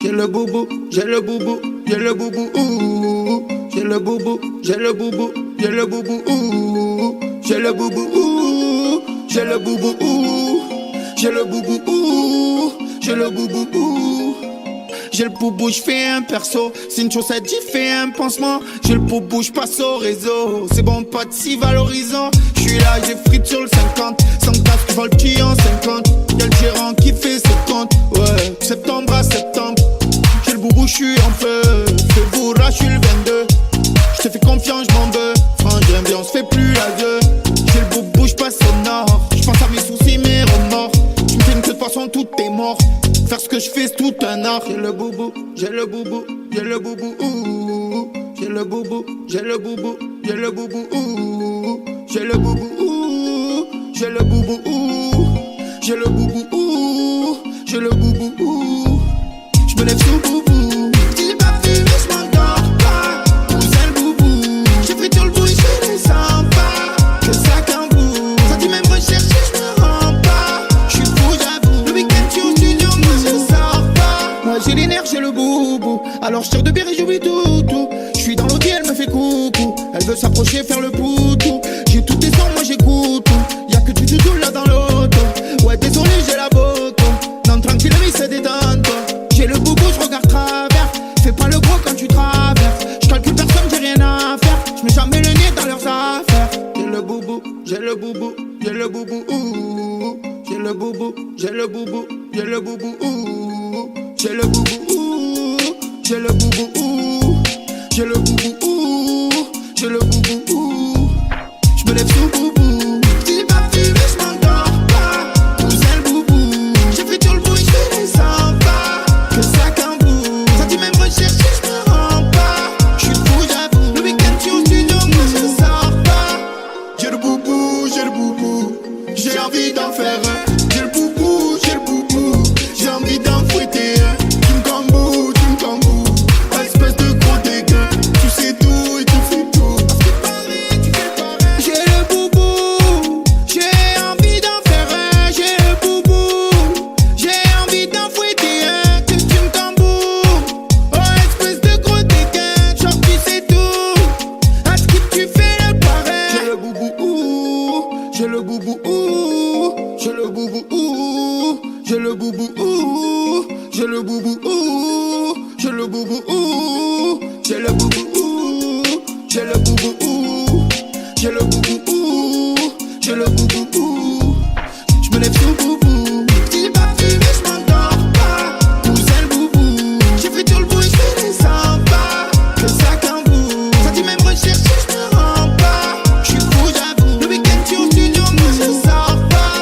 J'ai le boubou, j'ai le boubou, j'ai le boubou, ouh. J'ai le boubou, j'ai le boubou, j'ai le boubou, ouh. J'ai le boubou, ouh. J'ai le boubou, ouh. J'ai le boubou, ouh. J'ai le boubou, ouh. J'ai le boubou, j'fais un perso. C'est une chaussette, j'y fais un pansement. J'ai le boubou, j'passe au réseau. C'est bon, pas de si valorisant. J'suis là, j'ai frite sur le 50. Sans gaffe, j'vends le petit en 50. Y'a le gérant qui fait ses comptes. Ouais, septembre à septembre. J'ai le boubou, j'suis en feu. Fais-vous, là, j'suis le 22. J'te fais confiance, j'm'en veux. Frangin, bien, on se fait plus la gueule. J'ai le boubou, j'passe au nord. J'pense à mes soucis, mes remords. Tu me fais une queue de poisson, tout est mort. Faire ce que je fais, c'est tout un art. J'ai le boubou, j'ai le boubou, j'ai le boubou, ouh. J'ai le boubou, j'ai le boubou, j'ai le boubou, ouh. J'ai le boubou, ouh. J'ai le boubou, ouh. J'ai le boubou, ouh. J'ai le boubou, ouh. J'me lève sous boubou. Si j'ai pas fumé, j'm'endors pas. Où c'est le boubou? J'ai pris tout le bruit, je les sens pas. Que ça qu'un bout. Ça dit même rechercher, j'me rends pas. J'suis fou, j'avoue. Le week-end, tu au studio, moi je sors pas. Moi j'ai les nerfs, j'ai le boubou. Alors j'tire de bière et j'oublie tout. J'suis dans l'audio, elle me fait coucou. Elle veut s'approcher, faire le poutou. J'ai tout des sons, moi j'écoute tout. Y'a que du doudou là dans l'auto. Ouais, désolé, j'ai la boto. Non, tranquille, mais c'est détente. J'ai le boubou, j'regarde travers. Fais pas le gros quand tu traverses. J'calcule personne, j'ai rien à faire. J'mets jamais le nez dans leurs affaires. J'ai le boubou, j'ai le boubou, j'ai le boubou, ouh. J'ai le boubou, j'ai le boubou, j'ai le boubou, ouh. J'ai le boubou, ouh. J'ai le boubou, ouh. J'ai le boubou, ouh. J'ai le boubou, ouh. J'me lève sous boubou. Si j'ai pas fumé, j'm'endors pas. Où c'est le boubou? J'ai fait tout le bruit, j'fais les sens pas. Que ça qu'un bout. Ça dit même rechercher, j'me rends pas. J'suis fou, j'avoue. Le week-end, tu au studio, moi je sors pas. J'ai le boubou, j'ai le boubou. J'ai envie d'en faire un. J'ai le boubou, j'ai le boubou. J'ai envie d'en fouetter un. Tu me camboues, tu me camboues. Espèce de gros dégueu. Tu sais tout et tu fais tout. Parce que pareil, tu fais pareil. J'ai le boubou. J'ai envie d'en faire un. J'ai le boubou. J'ai envie d'en fouetter un. Que tu me camboues. Oh, espèce de gros dégueu. Genre tu sais tout. À ce que tu fais le pareil. J'ai le boubou, ouh. J'ai le boubou, ouh. J'ai le boubou, ouh. J'ai le boubou, ouh. J'ai le boubou, ouh. J'ai le boubou, ouh. J'ai le boubou, ouh. J'ai le boubou, ouh. J'ai le boubou, ouh. J'ai le boubou, ouh. J'me lève sous boubou. Si j'ai pas fumé, j'm'endors pas. Où c'est le boubou? J'ai fait tout le bruit, j'fais les sens pas. Que ça qu'un bout. Ça dit même rechercher, j'me rends pas. J'suis fou, j'avoue. Le week-end, tu au studio, moi je sors pas.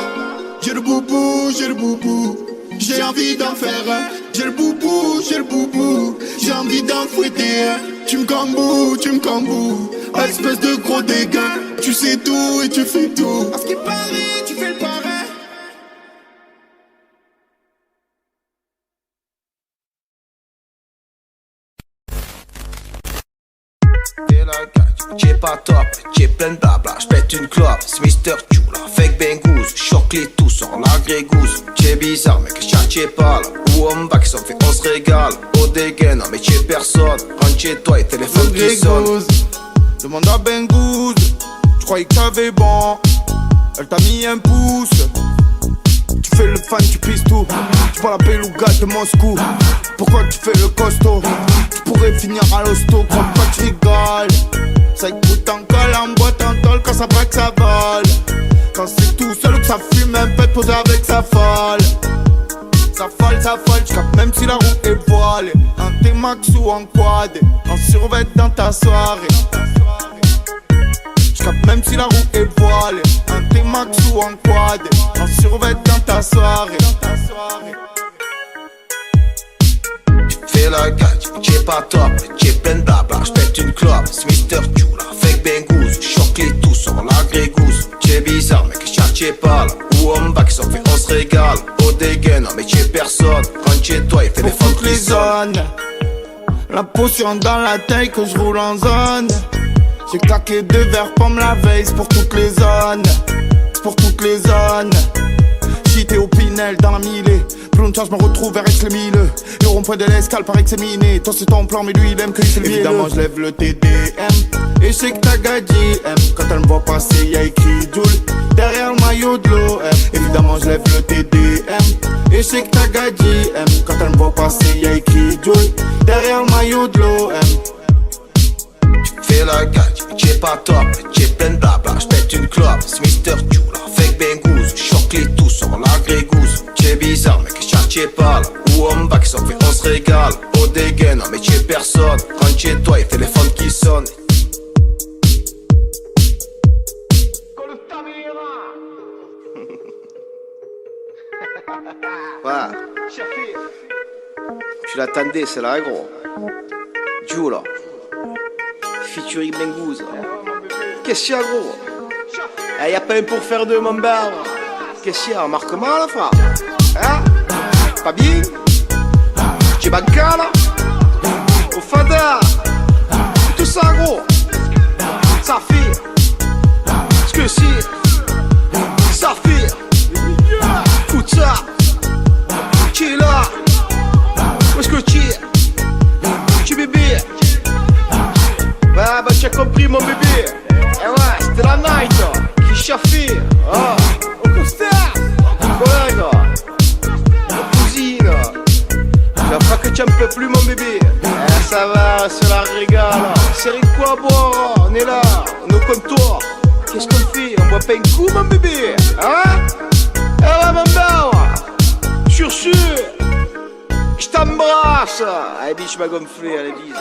J'ai le boubou, j'ai le boubou. J'ai envie d'en faire un. J'ai le boubou, j'ai le boubou. J'ai envie d'en fouetter un. Tu me camboues, tu me camboues. Espèce de gros dégueu. Tu sais tout et tu fais tout. Parce qu'il paraît, tu fais le pareil. J'ai pas top, j'ai plein de blabla, j'pète une clope, c'est Mr. Chula, fake bengouze, choque les tous, sort la grégouze. T'es bizarre mec, t'es pas là, où on va qui s'en fait, on se régale. Au dégaine, non mais t'es personne, rentre chez toi et téléphone qui sonne. Demande à Bengouze, j'croyais que t'avais bon, elle t'a mis un pouce. Tu fais le fan, tu pisses tout. Tu prends la beluga de Moscou. Pourquoi tu fais le costaud? Tu pourrais finir à l'hosto, crois pas que tu rigoles. Ça écoute encore en boîte en tôle quand ça braque ça vole. Quand c'est tout seul ou que ça fume un peu posé avec sa folle. Ça folle, j'capte même si la roue est voilée. En T-Max ou en quad, en survêt dans ta soirée. J'capte même si la roue est voilée. En T-Max ou en quad, en survêt dans ta soirée. Fais la gâte, t'es pas top, t'es plein de blabla, j'pète une clope, c'est Mr. Chula, fake bengouze, choque les tous, sort la grégouze. T'es bizarre mec, t'es pas là, où on va qui s'en fait, on se régale. Au dégaine, non mais t'es personne, rentre chez toi et fais des fautes les zones. La potion dans la taille que je roule en zone. J'ai claqué 2 verres pomme la veille, c'est pour toutes les zones. C'est pour toutes les zones. quitté au Pinel dans la millée. Plongeant, je me retrouve vers Aix-les-Milles. Et au rond-point de l'escale, paraît que c'est miné. Toi c'est ton plan, mais lui il aime que il fait le évidemment, je lève le TDM. Et je sais que ta gadji aime. Quand elle me voit passer, y'a écrit Joule derrière le maillot de l'OM. Évidemment, je lève le TDM. Et je sais que ta gadji aime. Quand elle me voit passer, y'a écrit Joule derrière le maillot de l'OM. Fais la gadji, t'es pas top, t'es plein de blabla. J'pète une clope, c'est Mr. Tula. Fake Bengouz, choque les tous sur la grégouze. T'es bizarre, mec, t'es pas là. Où on va qui s'en fait, on se régale. Au dégain, non mais t'es personne. Rentre chez toi, y'a téléphone qui sonne. Ouais. Tu l'attendais, c'est là, gros. Jula. Featuring Bengouz. Qu'est-ce qu'il y a, gros? Eh, y'a pas un pour faire deux, mon bel. Qu'est-ce qu'il y a? Marquement, la frère? Hein? Pas bien? Tu es bancal, là? Au fada? Tout ça, gros. Ça fait. Ce que c'est. Ça fait. Écoute ça. Tu es là. Où est-ce que tu es? Tu bébé. Ouais, bah tu as compris mon bébé. Eh ouais, c'était la night. Qui chaffait. Ah, au coaster. Collègue. Mon cousine. Je crois que tu en peux plus mon bébé. Eh, ça va, c'est la régale. C'est quoi à boire? On est là, on est au comptoir. Qu'est-ce qu'on fait? On boit pas un coup mon bébé? Hein? Eh ouais mon bel. Sur ce, je t'embrasse. Allez biche m'a gonflé, allez dis.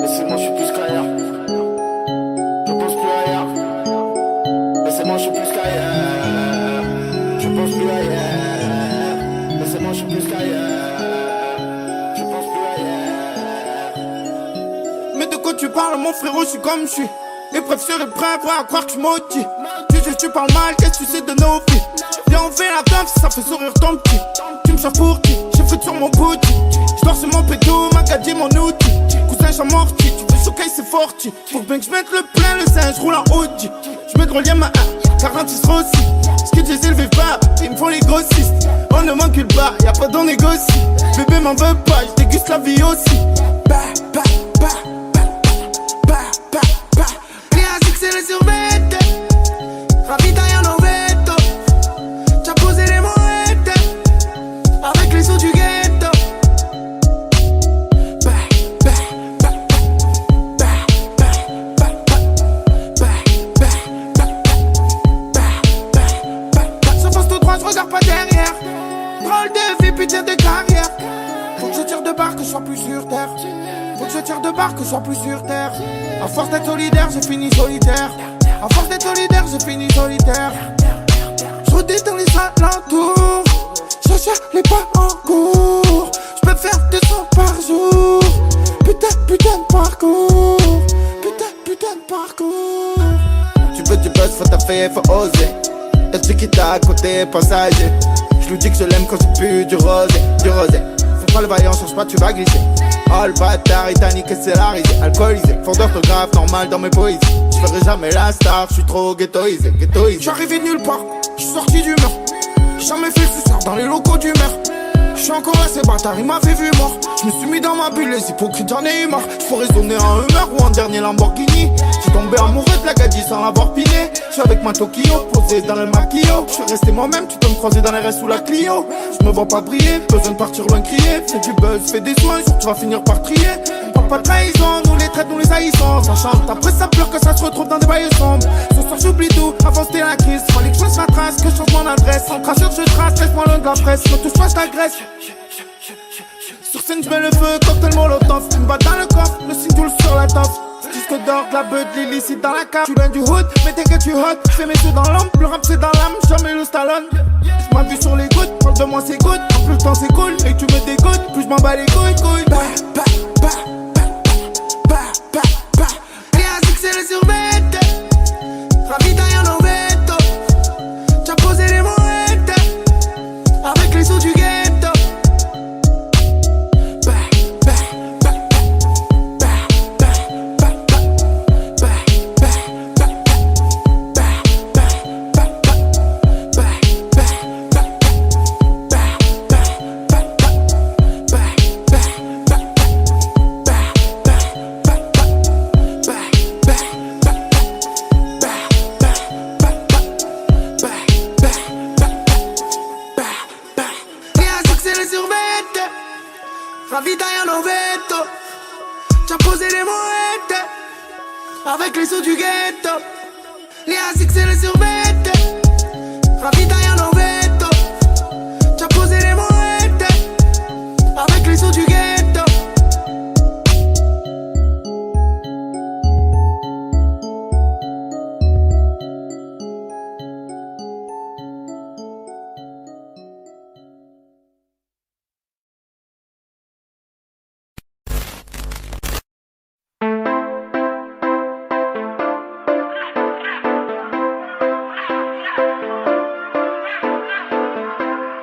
Laissez-moi, je suis plus qu'ailleurs. Je pense plus ailleurs. Laissez-moi, je suis plus qu'ailleurs. Je pense plus ailleurs. Laissez-moi, je suis plus qu'ailleurs. Je pense plus ailleurs. Mais de quoi tu parles, mon frérot, je suis comme je suis. Les preuves seraient prêts à croire que je maudis. Tu parles mal, qu'est-ce que tu sais de nos vies? Viens, on fait la teuf, ça fait sourire ton petit. Tu me cherches pour qui? J'ai fait sur mon bouti. Je dors sur mon pédo, ma gadget, mon outil. Cousin, j'amortis, tu veux choquer, c'est forti. Faut bien que je mette le plein, le sein, je roule en Audi. Je mets gros lien ma 46 Rossi. Ce que j'ai élevé pas, ils me font les grossistes. On ne manque le bas, y'a pas d'on négocie. Bébé m'en veut pas, je déguste la vie aussi. Bah, bah, bah, bah, bah, bah, bah. Rien c'est les survêtes. Ravitaille en veto. T'as posé les moettes avec les sous du ghetto. Bah, bah, bah, bah, bah, bah, bah, bah, bah, bah, bah, bah, bah. Je fonce tout droit, je regarde pas derrière. Drôle de vie, putain de carrière. Faut que je tire de barre, que je sois plus sur terre. Faut que je tire de barre, que je sois plus sur terre. À force d'être solidaire, j'ai fini solitaire. À force d'être solidaire, j'ai fini solitaire. Je redis dans les alentours. Je cherche les pas en cours. Je peux faire 200 par jour. Putain, putain de parcours. Putain, putain de parcours. Tu veux du buzz, faut taffer, faut oser. Y'a celui qui t'a à côté, passager. Je lui dis que je l'aime quand c'est plus du rosé, du rosé. Fais pas le vaillant, cherche pas, tu vas glisser. Oh le bâtard, il t'a niqué, c'est la risée. Alcoolisé, faute d'orthographe, normal dans mes poésies. Je ferai jamais la star, je suis trop ghettoisé, ghettoisé. J'suis arrivé de nulle part, j'suis sorti du mur. J'ai jamais fait ce soir dans les locaux du maire. J'suis encore assez bâtard, il m'avait vu mort. J'me suis mis dans ma bulle, les hypocrites j'en ai eu marre. J'pour raisonner en Hummer ou en dernier Lamborghini. J'suis tombé amoureux de la gadji sans l'avoir piné. J'suis avec ma Tokyo, posé dans le maquillot. J'suis resté moi-même, tu peux me croiser dans les restes sous la Clio. J'me vois pas briller, besoin de partir loin crier. Fais du buzz, fais des soins, sûr tu vas finir par trier. On parle pas de trahison, nous les traite, nous les haïssons. Ça chante, après ça pleure que ça se retrouve dans des bails sombres. Ce soir j'oublie tout, avant c'était la crise. Fallait que je fasse la trace, que je change mon adresse. En traceur je trace, laisse-moi loin de la presse. Ne touche pas, je t'agresse. Sur scène je mets le feu, cocktail molotov. Une balle dans le coffre, le single sur la toffe. Disque d'or, de la beuh, de l'illicite dans la cave. Tu viens du hood, mais t'inquiète tu hot. J'fais mes sous dans l'ombre, le rap c'est dans l'âme. Jamais le Stallone. J'm'appuie sur les gouttes, parle de moi c'est good. Plus le temps c'est cool, et que tu me dégoûtes, plus j'm'en bats les couilles, couilles. Bah, bah, bah, bah, bah, bah, bah. Rien c'est les survêtes. Ravitaille en veto. T'as posé les moettes survette, ravitaille en ovetto. T'as posé les moettes avec les sous du ghetto. Les asics et les survette, ravitaille en ovetto. T'as posé les moettes avec les sous du ghetto.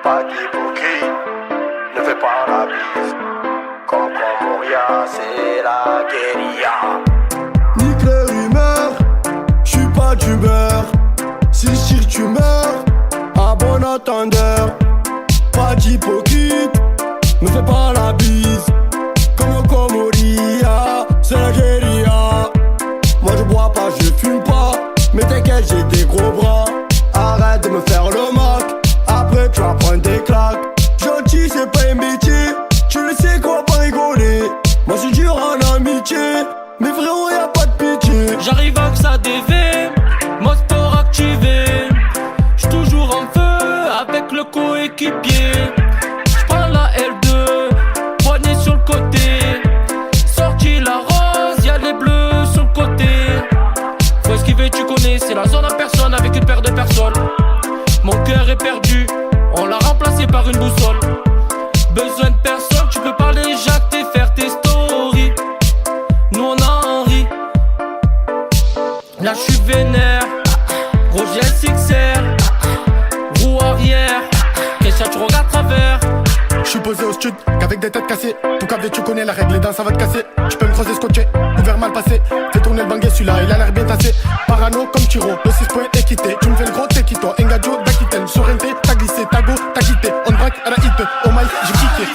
Pas d'hypocrite, ne fais pas la bise. Comprends Moria, c'est la guérilla. Nique les rumeurs, j'suis pas d'humeur. Si je tire tu meurs, à bon entendeur. Pas d'hypocrite, me fais pas la bise. Comme Moria, c'est la guérilla. Moi je bois pas, je fume pas, mais t'inquiète j'ai des gros bras. Arrête de me faire le mock, après tu vas prendre des claques. Gentil c'est pas un métier, tu le sais qu'on va pas rigoler. Moi c'est dur en amitié, mais frérot y'a pas de pitié. J'arrive à que ça dévie, mode sport activé. J'suis toujours en feu avec le coéquipier. J'prends la L2, poignée sur le côté. Sorti la rose, y'a les bleus sur le côté. Faut esquiver, tu connais, c'est la zone en personne avec une paire de personnes. Mon cœur est perdu, on l'a remplacé par une boussole. Besoin de personne, tu peux parler Jacques et faire tes stories. Nous on en rit. Là j'suis vénère, Roger SXR, roue arrière, Kesha tu regardes travers. J'suis posé au stud, qu'avec des têtes cassées. Tout câblé, tu connais la règle, les dents ça va te casser. Tu peux me creuser scotché, ouvert mal passé. Fais tourner le banguet, celui-là il a l'air bien tassé. Parano comme Tiro, le 6 points équité. Tu me fais le gros tequito, Engadio d'Aquitaine. Sorrente, t'as glissé, t'as go, t'as quitté. On braque à la hit, oh my, j'ai kické.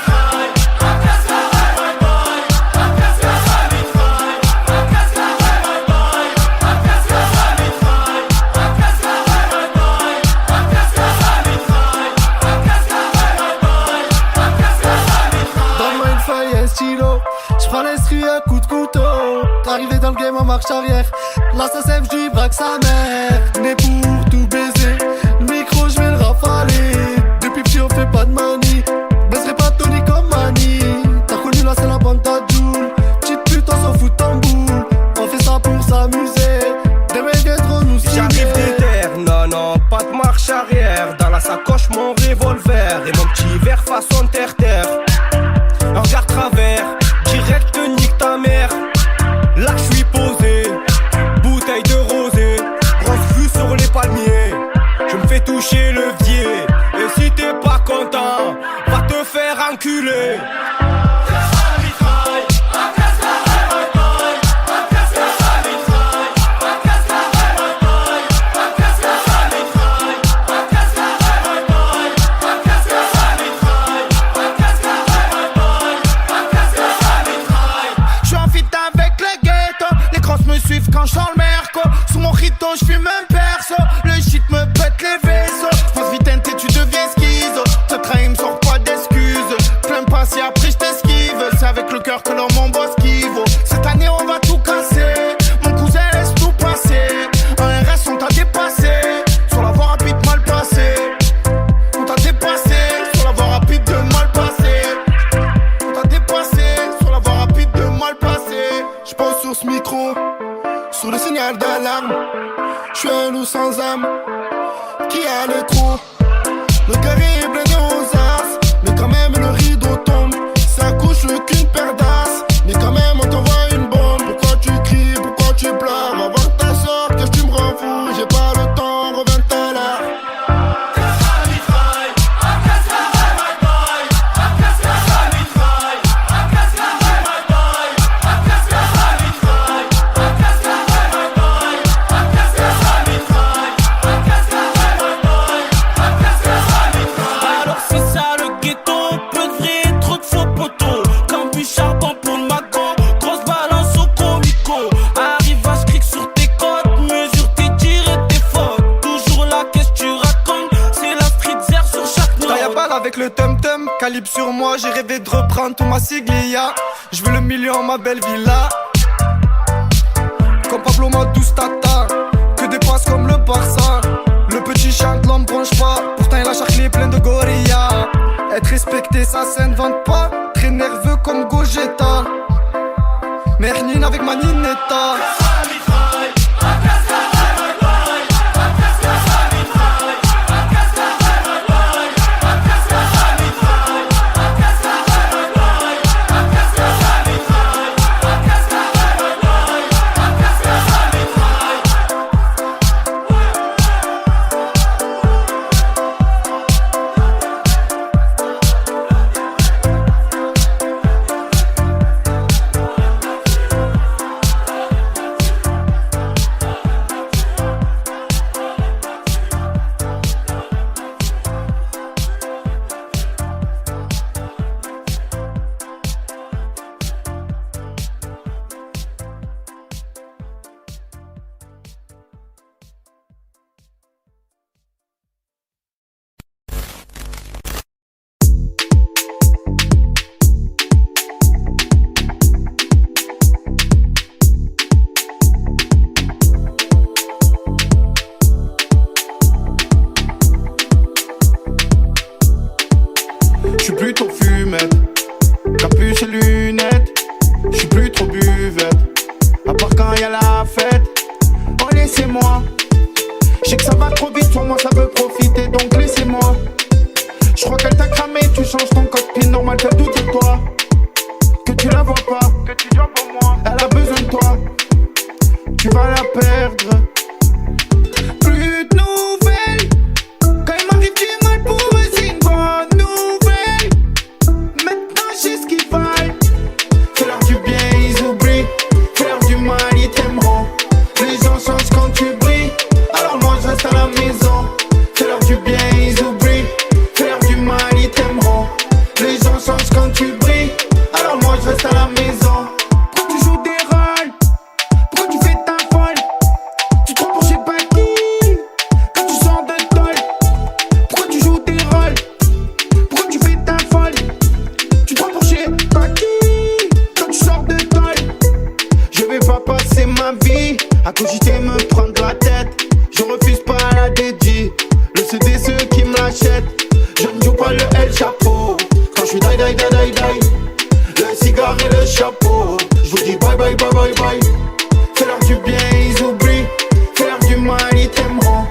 J'prends l'estrie à coup de couteau. Arrivé dans le game en marche arrière. Là ça sème, j'dis braque sa mère. Né pour tout baiser. Le micro j'vais le rafaler. Depuis petit on fait pas de manie. Baiserai pas Tony comme Mani. T'as connu là c'est la bande ta Joule. Petite pute on s'en fout en boule. On fait ça pour s'amuser. Des mecs trop nous signer. J'arrive des terres, non non, pas de marche arrière. Dans la sacoche mon revolver et mon petit verre façon terre-terre. Regarde travers, direct nique ta mère. Là j'suis posé, bouteille de rosé, grosse vue sur les palmiers. Je me fais toucher le levier. Et si t'es pas content, va te faire enculer. Quand je sors le merco, sous mon rito j'fume un perso. Le shit me pète les vaisseaux. J'pense vite et tu deviens schizo. Te trahis, me sors pas d'excuses. Plein pas si après j't'esquive. C'est avec le cœur que l'homme mon boss qui vaut. Cette année on va tout casser. Mon cousin laisse tout passer. Un RS on t'a dépassé. Sur la voie rapide mal passé. On t'a dépassé. Sur la voie rapide de mal passé. On t'a dépassé. Sur la voie rapide de mal passé. J'pense sur ce micro. Sous le signal d'alarme, j'suis un loup sans âme qui a le trou. Le carré est blindé aux as, mais quand même le rideau tombe. Ça couche qu'une paire d'as, mais quand même on t'envoie une bombe. Pourquoi tu cries, pourquoi tu pleures? Va voir ta soeur, que tu me rends fou. J'ai pas le temps, reviens tout à l'heure. tum-tum, calibre sur moi, j'ai rêvé de reprendre tout ma siglia. Je veux le million, ma belle villa. Comme Pablo Madous Tata, que des passes comme le Barça. Le petit chante, l'homme bronche pas, pourtant il a charclé plein de gorillas. Être respecté, ça ne vante pas, très nerveux comme Gogeta. Mernine avec ma ninetta. J'suis plutôt fumette, capuche et lunettes. J'suis plus trop buvette, à part quand y'a la fête. Oh laissez-moi, j'sais que ça va trop vite, sur moi ça veut profiter, donc laissez-moi. J'crois qu'elle t'a cramé, tu changes ton code PIN, normal qu'elle doute de toi. Que tu la vois pas, que tu dois pour moi. Elle a besoin de toi, tu vas la perdre. Plus de nouvelles, quand il m'arrive du mal pour eux c'est une bonne nouvelle. Maintenant j'ai ce qu'ils veulent. Fais-leur du bien, ils oublient. Fais-leur du mal, ils t'aimeront. Les gens changent quand tu brilles, alors moi je reste à la maison. Fais-leur du bien, ils oublient. Fais-leur du mal, ils t'aimeront. Les gens changent quand tu brilles, alors moi je reste à la maison. Pourquoi tu joues des rôles? Pourquoi tu fais ta folle? Tu te prends pour je sais pas qui quand tu sors de tôle. Pourquoi tu joues des rôles? Pourquoi tu fais ta folle? Tu te prends pour je sais pas qui quand tu sors de tôle. Je vais pas passer ma vie à cogiter me prendre la tête. Je refuse pas la dédie, le CD ceux qui me l'achètent. Je ne joue pas le El Chapeau quand je suis die die die die die. Le cigare et le chapeau, je vous dis bye bye bye bye bye. Fais-leur du bien, ils oublient. Fais-leur du mal, ils t'aimeront.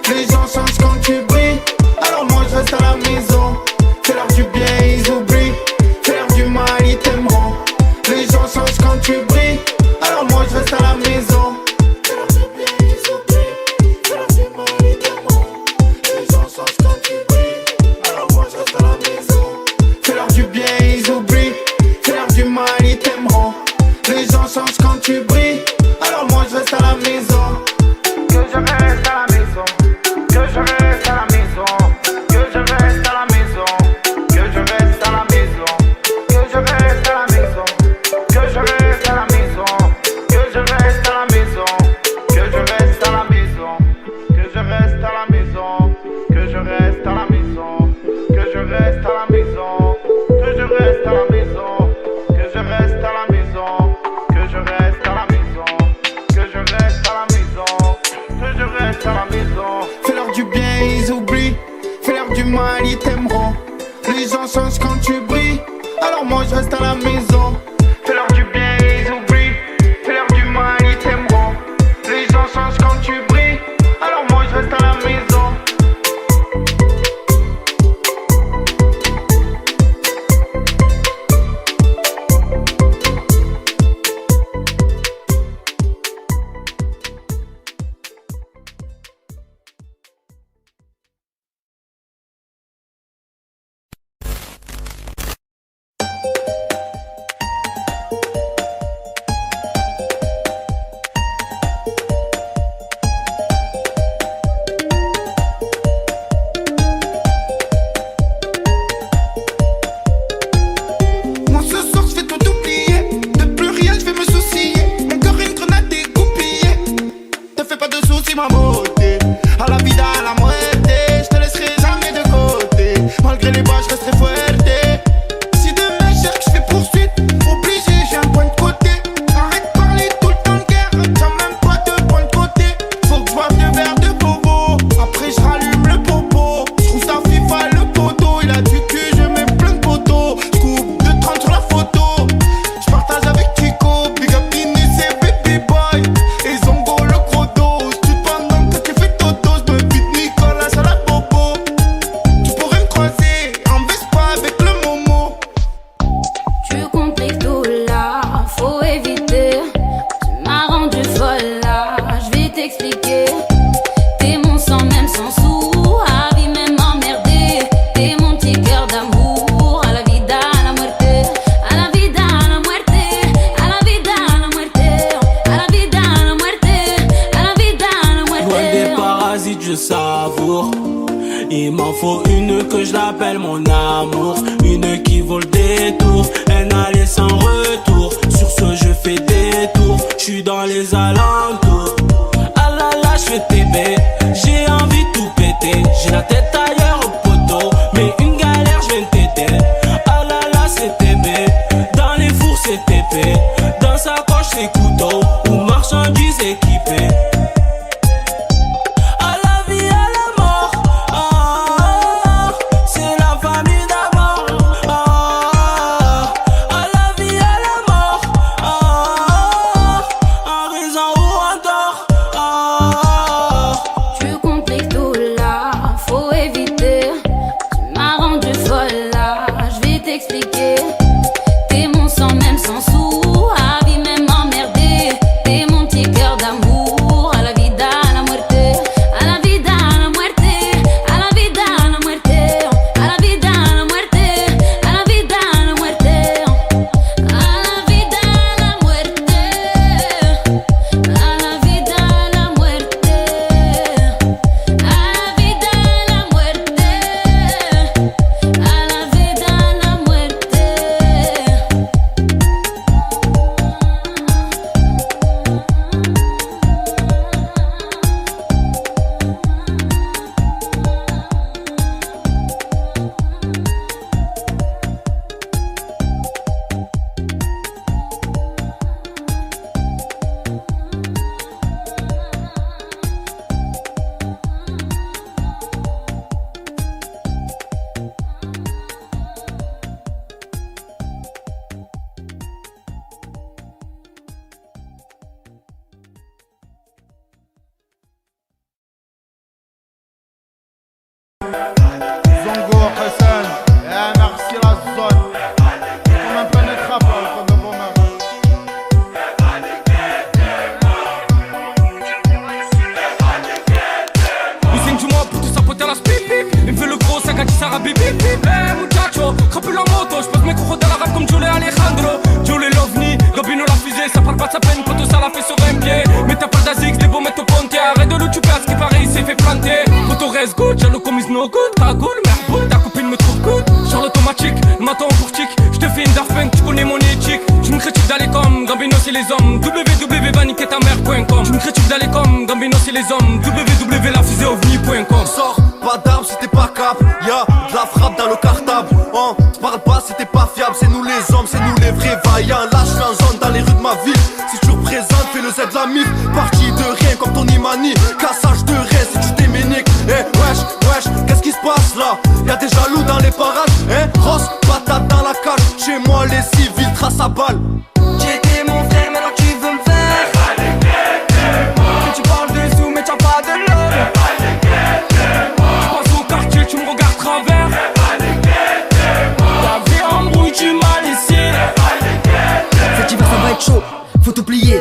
Les gens changent quand tu brilles, alors moi je reste à la maison. Fais-leur du bien, ils oublient. Fais-leur du mal, ils t'aimeront. Les gens changent quand tu brilles, alors moi je reste à la maison. Fais-leur du bien, ils oublient. Fais-leur du mal, ils t'aimeront. Les gens changent quand tu brilles, alors moi je reste à la maison. Fais-leur du bien, ils oublient. Fais-leur du mal, ils t'aimeront. Les gens changent quand tu brilles, alors moi je reste à la maison. Que je reste à la maison. Que je reste à la maison. Que je reste à la maison. Que je reste à la maison. Que je reste à la maison. Que je reste à la maison. Que je reste à la maison. Que je reste à la maison. Que je reste à la maison. Que je reste à la maison. Que je reste à la maison. Que je reste à la maison. Que je reste à la maison. Que je reste à la maison. Que je reste à la maison. Que je reste à la maison. Fais-leur du bien, ils oublient. Fais-leur du mal, ils t'aimeront. Les gens changent quand tu brilles, alors moi je reste à la maison. Fais-leur du bien, ils oublient. Fais-leur du mal, ils t'aimeront. Les gens changent quand tu brilles, alors moi je reste à la maison. mort, une qui vaut le détour, un aller sans retour. Sur ce je fais des tours, j'suis dans les alentours. Ah là là j'fais bébé, j'ai envie de tout péter. J'ai la tête ailleurs au poteau, mais une galère j'viens t'aider. Ah là là c'est bébé, dans les fours c'est épée, dans sa poche c'est couteau ou marchandises équipées.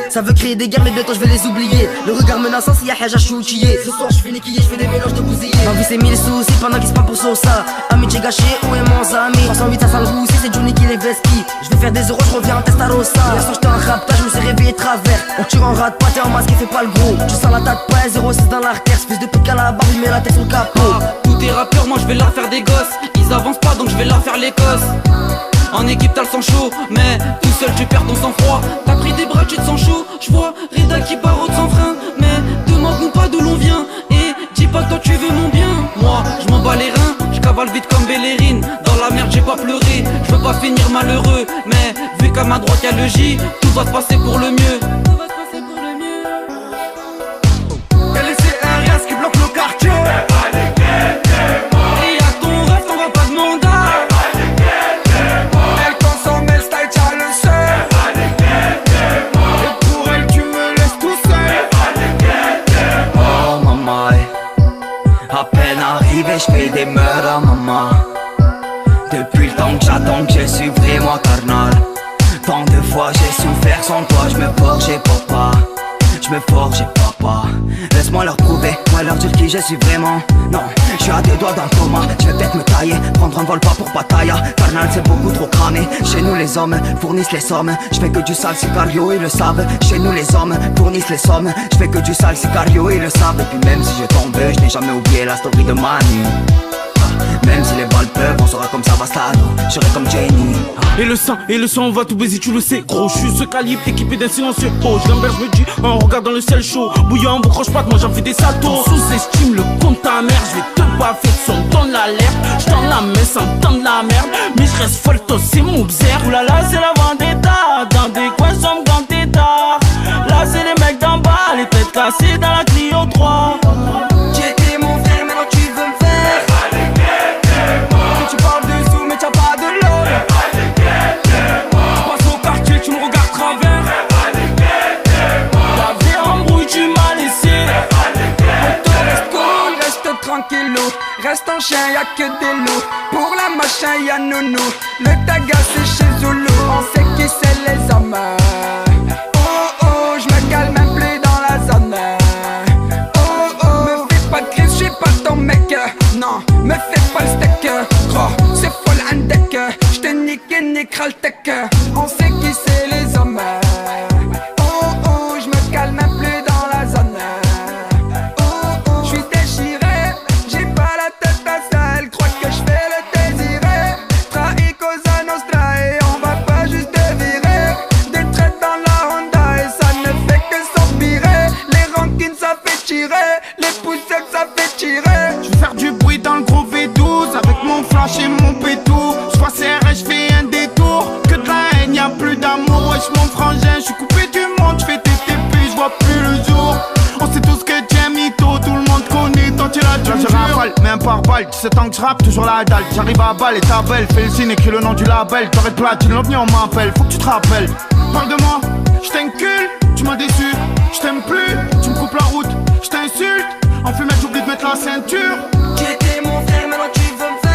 Ça veut créer des guerres mais bientôt je vais les oublier. Le regard menaçant s'il y a Hajj à choutiller. Ce soir je fais niquiller, je fais des mélanges de bousillés. Ma vie c'est 1000 soucis pendant qu'ils se prennent pour Sosa. Ami j'ai gâché, où est mon ami? 308 ça sent le roussi, c'est Johnny qui les vesquille. Je vais faire des euros, je reviens en Testarossa. Hier soir j'étais en raptage, je me suis réveillé travers. On tire en rate, pas t'es en masque et fais pas le gros. Tu sens la tête pas 06 dans l'artère. Fils de pute à la barre, il met la tête sur le capot. Tous tes rappeurs, moi je vais leur faire des gosses. Ils avancent pas donc je vais leur faire l'Écosse. En équipe t'as le sang chaud, mais tout seul tu perds ton sang-froid. T'as pris des bras, tu te sens chaud. J'vois Reda qui barre sans frein. Mais demande-nous pas d'où l'on vient. Et dis pas que toi tu veux mon bien. Moi je m'en bats les reins, je cavale vite comme Bellerine. Dans la merde j'ai pas pleuré, je veux pas finir malheureux. Mais vu qu'à ma droite y'a le J, tout va se passer pour le mieux. Tout va se passer pour le mieux. Elle est un rien qui bloque le quartier. Et à ton rêve t'envoies pas de mandat. À peine arrivé, je fais des meurs à maman. Depuis le temps que j'attends que je suis vraiment carnal. Tant de fois j'ai souffert sans toi, je me forgeais papa. Je me forgeais papa. Laisse-moi leur prouver, moi leur dire qui je suis vraiment. Non, je suis à deux doigts d'un coma. Je vais peut-être me tailler, prendre un vol pas pour Pattaya. Carnal c'est beaucoup trop cramé. Chez nous les hommes fournissent les sommes. Je fais que du sale sicario, ils le savent. Chez nous les hommes fournissent les sommes. Je fais que du sale sicario, ils le savent. Et puis même si je tombe, je n'ai jamais oublié la story de Manu. Même si les balles peuvent, on sera comme Savastano, je serai comme Jenny. Et le sang, on va tout baiser, tu le sais, gros. Je suis ce calibre équipé d'un silencieux. Oh, je l'embête, je me dis, en regardant le ciel chaud. Bouillant, vous croche pas, moi j'en fais des saltos. Sous-estime le compte ta mère, je vais te baffer, son donne l'alerte. Je tends la main sans tendre la merde. Mais je reste folto, c'est mon bzère. Oulala, c'est la vendetta. Dans des coins sombres, grand état. Là, c'est les mecs d'en bas, les têtes cassées dans la Clio 3. J'étais mon frère, maintenant tu veux me faire. Tu parles de sous, mais t'as pas de l'or. Tu passes au quartier, tu me regardes travers. La vie embrouille, tu m'as laissé. Reste cool, reste tranquillou. Reste en chien, y'a que des loups. Pour la machin, y'a nounou. Le taga c'est chez Zulu. On sait qui c'est les hommes. Oh oh, j'me calme même plus dans la zone. Oh oh, me fais pas de crise, j'suis pas ton mec. Non, me fais pas le steak. Gros, c'est full handek. J'te niquera le tech. On sait qui c'est les hommes. Oh oh, j'me calme même plus dans la zone. J'suis déchiré, j'ai pas la tête à ça. Elle croit que j'fais le désiré. Trahi cosa nostra et on va pas juste virer. Des traits dans la Honda et ça ne fait que s'empirer. Les rankines ça fait tirer, les poussettes ça fait tirer. J'vais faire du bruit dans le gros V12 avec mon flash et mon pétou. J'vois serré, j'fais un détour. Que de la haine, y'a plus d'amour. Wesh mon frangin, j'suis coupé du monde. J'fais TTP, j'vois plus le jour. On sait tous que t'es mytho, tout le monde connaît. Toi tu l'as dit, je rafale, même par balle. Tu sais tant que j'rappe, toujours la dalle. J'arrive à balle et ta belle. Fais le signe, écris le nom du label. T'aurais de platine, l'ovni on m'appelle. Faut que tu te rappelles. Parle de moi, j't'incule, tu m'as déçu. J't'aime plus, tu me coupes la route. J't'insulte, en fumette j'oublie de mettre la ceinture. J'étais mon frère, maintenant tu veux me faire.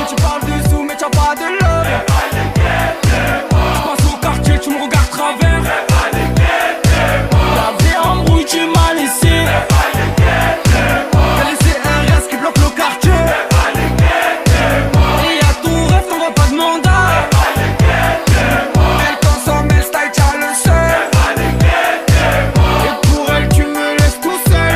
Tu parles de sous, mais t'as pas de l'or. Tu passes au quartier, tu me regardes travers. La vie embrouille, tu m'as laissé. T'as laissé un reste qui bloque le quartier. Et à ton rêve, t'envoies pas de mandat. Elle consomme, elle style, t'as le seul. Et pour elle tu me laisses tout seul.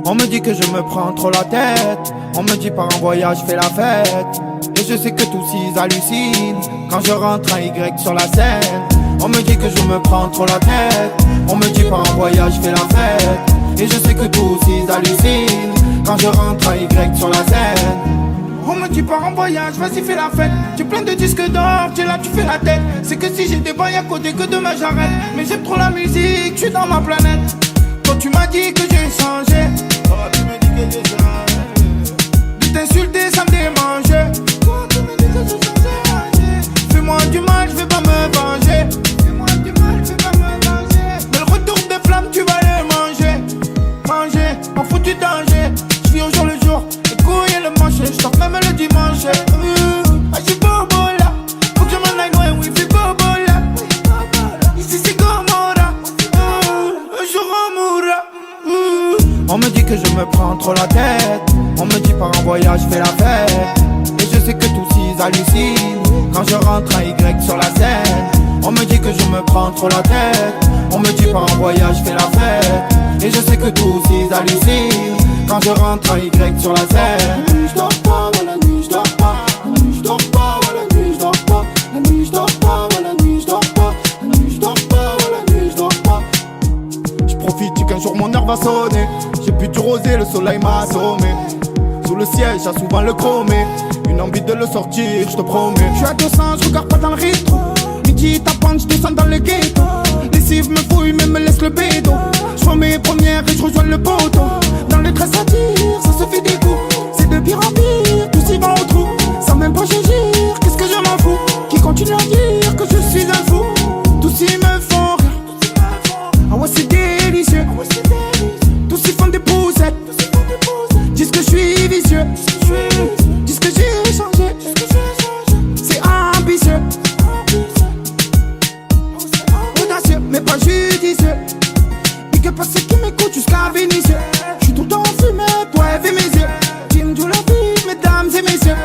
On me dit que je me prends trop la tête. On me dit par un voyage fais la fête. Et je sais que tous ils hallucinent quand je rentre un Y sur la scène. On me dit que je me prends trop la tête. On me dit par un voyage fais la fête. Et je sais que tous ils hallucinent quand je rentre un Y sur la scène. On me dit par un voyage, vas-y fais la fête. Tu plein de disques d'or, tu es là, tu fais la tête. C'est que si j'ai des bails à côté, que demain j'arrête. Mais j'aime trop la musique, je suis dans ma planète. Quand tu m'as dit que j'ai changé, oh tu me dis que j'ai changé. De t'insulter ça me démangeait. Quand tu me dis que j'ai changé, fais-moi du mal, je vais pas me venger. Fais-moi du mal, je vais pas me venger. Mais le retour des flammes tu vas les manger. Manger, en foutu danger. Je vis au jour le jour, les couilles et le manche. Je sors même le dimanche. J'ai bobo là, faut que je m'en aille loin, oui fais bobo là. Ici c'est Gomorrah, un jour on mourra. On me dit que je me prends trop la tête. On me dit par un voyage fais la fête. Et je sais que tous ils hallucinent quand je rentre un Y sur la scène. On me dit que je me prends trop la tête. On me dit par un voyage fais la fête. Et je sais que tous ils hallucinent quand je rentre un Y sur la scène. La nuit je dors pas, ouais, la nuit je dors pas. La nuit je dors pas, ouais, la nuit je dors pas. La nuit je dors pas, ouais, la nuit je dors pas. La nuit je dors pas, ouais, la nuit je dors pas. Je profite qu'un jour mon heure va sonner. J'ai bu du rosé, le soleil m'a assommé. Sous le siège, j'ai souvent le chromé. Une envie de le sortir, je te promets. Je suis à 200, je regarde pas dans le rythme. dit ta bande, j'descends dans le ghetto. Les cives me fouillent mais me laissent le bédo. J'prends mes premières et j'rejoins le poteau. Dans le dress à dire, ça se fait des coups. C'est de pire en pire, tous y vont au trou. Sans même pas gégir, qu'est-ce que je m'en fous. Qui continue à dire que je suis un fou. Tous y me font rire. Ah ouais c'est délicieux. Tous y font des poussettes. Disent que je suis vicieux. Disent que j'ai changé. C'est ambitieux. Audacieux mais pas judicieux. Big up à ceux qui m'écoutent jusqu'à Vénitieux. J'suis tout le temps en fumée pour élever mes yeux. Team de la vie, mesdames et messieurs.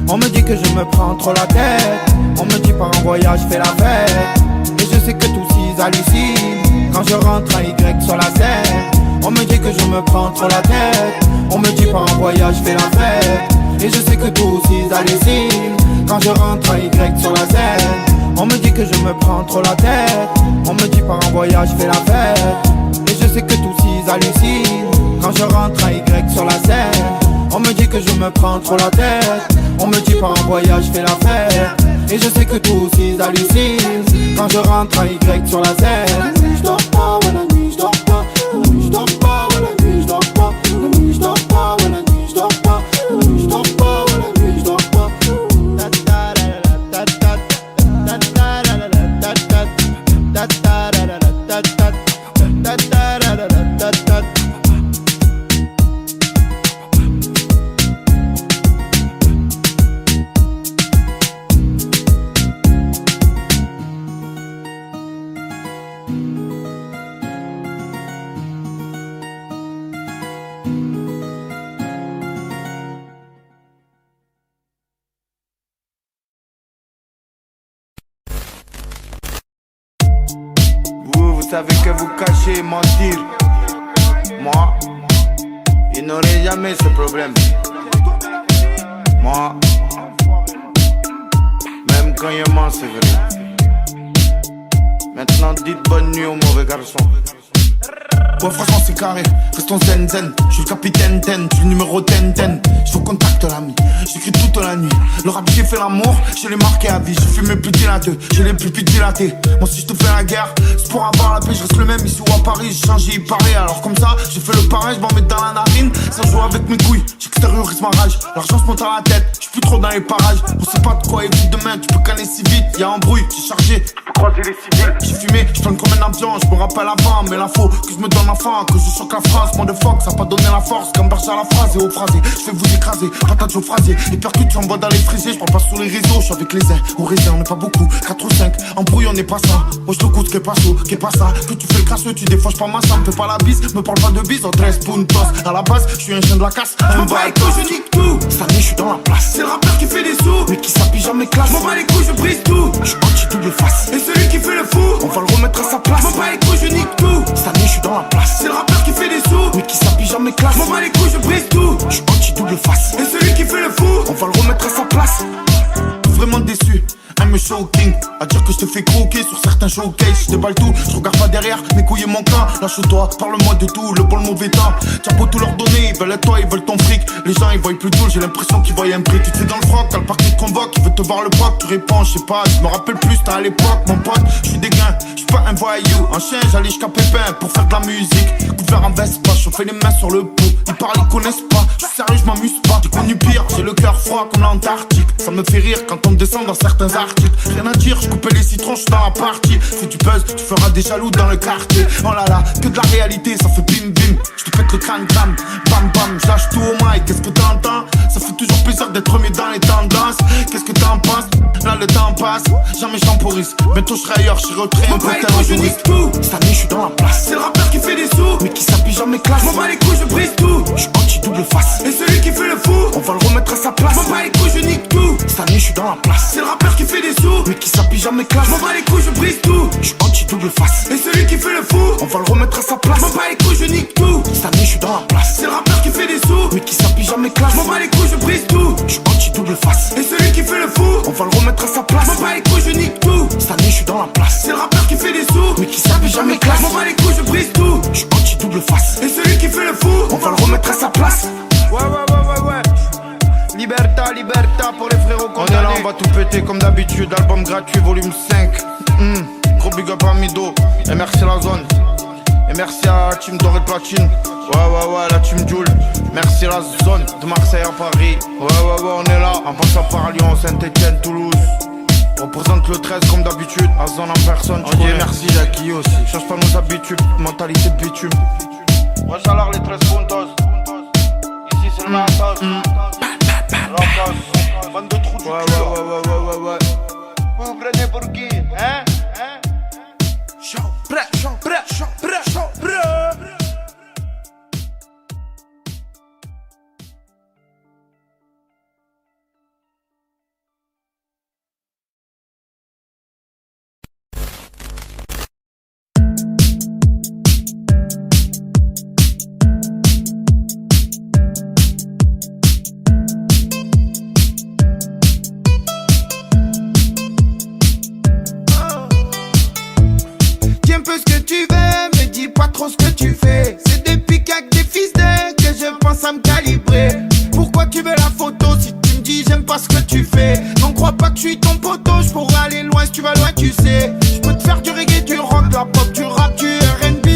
On me dit que je me prends trop la tête. On me dit par un voyage fais la fête. Et je sais que tous ils hallucinent quand je rentre à Y sur la scène. On me dit que je me prends trop la tête. On me dit par un voyage fais la fête. Et je sais que tous ils hallucinent quand je rentre à Y sur la scène. On me dit que je me prends trop la tête. On me dit par un voyage fais la fête. Et je sais que tous ils hallucinent quand je rentre à Y sur la scène. On me dit que je me prends trop la tête. On me dit par un voyage fais la fête. Et je sais que tous ils hallucinent quand je rentre à Y sur la scène. La nuit je dors pas, ouais la nuit je dors pas. La nuit je dors pas, ouais la nuit je dors pas. La nuit je dors pas, ouais la nuit je dors pas. La nuit je dors pas, ouais la nuit je dors pas. Vous savez que vous cachez et mentir. Moi, il n'aurait jamais ce problème. Moi, même quand il ment, c'est vrai. Maintenant, dites bonne nuit au mauvais garçon. Ouais franchement c'est carré, restons zen zen. Je suis le capitaine Ten, je suis le numéro 10 10. Je vous contacte l'ami, j'écris toute la nuit. Le rap j'ai fait l'amour, je l'ai marqué à vie. Je fume mes plus dilatés, j'ai les plus dilatés. Moi si je te fais la guerre, c'est pour avoir la paix. Je reste le même ici ou à Paris, j'ai changé, il paraît. Alors comme ça, j'ai fait le pareil, je m'en mets dans la narine. Ça joue avec mes couilles, j'extériorise ma rage. L'argent se monte à la tête, je suis plus trop dans les parages. On sait pas de quoi il vit demain, tu peux canner si vite. Y'a un bruit, j'ai chargé, tu peux croiser les civils. J'ai fumé, je donne comme un avion, je me rappelle avant. Mais l'info que je me donne enfin, que je choque la phrase. Moi de fuck, ça a pas donné la force. Comme Berger à la phrase et au phrasé, je vais vous écraser, patate au phrasé. Les percutes, tu envoies dans les frisés. Je parle pas sur les réseaux, je suis avec les uns. Au raisin, on est pas beaucoup, 4 ou 5. En brouille, on n'est pas ça. Moi je le goûte, qu'est pas chaud, qu'est pas ça. Que tu fais le crasseux, tu défauches pas ma me fais pas la bise, me parle pas de bise, on 13 puntos. À la base, je suis un chien de la casse. M'en bats les couilles, je nique tout. Cette année, je suis dans la place. C'est le rappeur qui fait des sous, mais qui s'habille jamais classe. M'en bats les couilles, je brise tout. Je suis anti-double face. Et celui qui fait le fou, on va le remettre à sa place. M'en bats les couilles, je nique tout. Cette année, je suis dans la place. C'est le rappeur qui fait des sous, mais qui s'habille jamais classe. M'en bats les couilles, je brise tout. Je suis anti-double face. Et celui qui fait le fou, on va le remettre à sa place. Vraiment déçu, I'm a shocking. À dire que je te fais croquer sur certains showcases. Je déballe tout, je regarde pas derrière, mes couilles et mon camp. Lâche-toi, parle-moi de tout, le bon, le mauvais temps. T'as beau tout leur donner, ils veulent être toi, ils veulent ton fric. Les gens ils voient plus tout, j'ai l'impression qu'ils voient un prix. Tu te fais dans le froc, t'as le parquet de convoque, il veut te voir le proc, tu réponds, je sais pas, je me rappelle plus, t'as à l'époque, mon pote, je suis des gains, je suis pas un voyou. En chien, j'allais jusqu'à Pépin pour faire de la musique. Couvert en veste, pas, chauffer les mains sur le pot. Ils parlent, ils connaissent pas, je suis sérieux, je m'amuse pas. J'ai connu pire, j'ai le cœur froid comme l'Antarctique. Ça me fait rire quand on me descend dans certains articles. Rien à dire, je coupais les citrons, je suis dans la partie. Si tu buzz, tu feras des jaloux dans le quartier. Oh là là, que de la réalité, ça fait bim bim. Je te pète le crâne, crâne, bam bam, je lâche tout au mic. Qu'est-ce que t'entends? Ça fait toujours plaisir d'être remis dans les tendances. Qu'est-ce que t'en penses? Là le temps passe, jamais je temporise. Bientôt je serai ailleurs, je serai retrait, un peu je nique tout. Cette année je suis dans la place. C'est le rappeur qui fait des sous, mais qui s'habille jamais classe. M'en bats les couilles, je brise tout. Je suis anti-double face. Et celui qui fait le fou, on va le remettre à sa place. M'en bats les couilles, je nique tout. Cette année je suis dans la place. C'est le rappeur qui fait des sous, mais qui s'habille jamais classe. M'en bats les couilles, je brise tout. Je suis anti-double face. Et celui qui fait le fou, on va le remettre à sa place. M'en bats les couilles, je nique tout. Cette année je suis dans la place. C'est le rappeur qui fait des sous, mais qui s'habille jamais classe. M'en bats les couilles, je brise tout. Je suis anti-double face. Et celui qui fait le fou, on va le remettre à sa place. M'en bats les couilles, je nique tout. Cette année je suis dans la place. C'est le rappeur qui fait des sous, mais qui s'habille jamais classe. M'en bats les couilles, je brise tout. Je suis anti-double face. Et celui qui fait le fou, on va le remettre à sa place. Ouais. Liberta, liberta pour les frérots condamnés. On est là, on va tout péter. qualité comme d'habitude, album gratuit volume 5. Gros big up à Mido. Et merci la zone. Et merci à la team Doré Platine. Ouais, la team Joule. Merci la zone de Marseille à Paris. Ouais, on est là. En passant par Lyon, Saint-Etienne, Toulouse. On représente le 13 comme d'habitude. La zone en personne. Ok, merci Jackie aussi. Change pas nos habitudes, mentalité de bitume. Ouais, alors les 13 puntos. Ici c'est le matos. Locos. Bande de trous du cul. Ouais. Vous vous prenez pour qui, hein? Prêt. Ce que tu fais, c'est depuis qu'avec des fils de que je pense à me calibrer. Pourquoi tu veux la photo si tu me dis j'aime pas ce que tu fais? N'en crois pas que je suis ton poteau, je pourrais aller loin si tu vas loin, tu sais. Je peux te faire du reggae, du rock, de la pop, du rap, du R&B.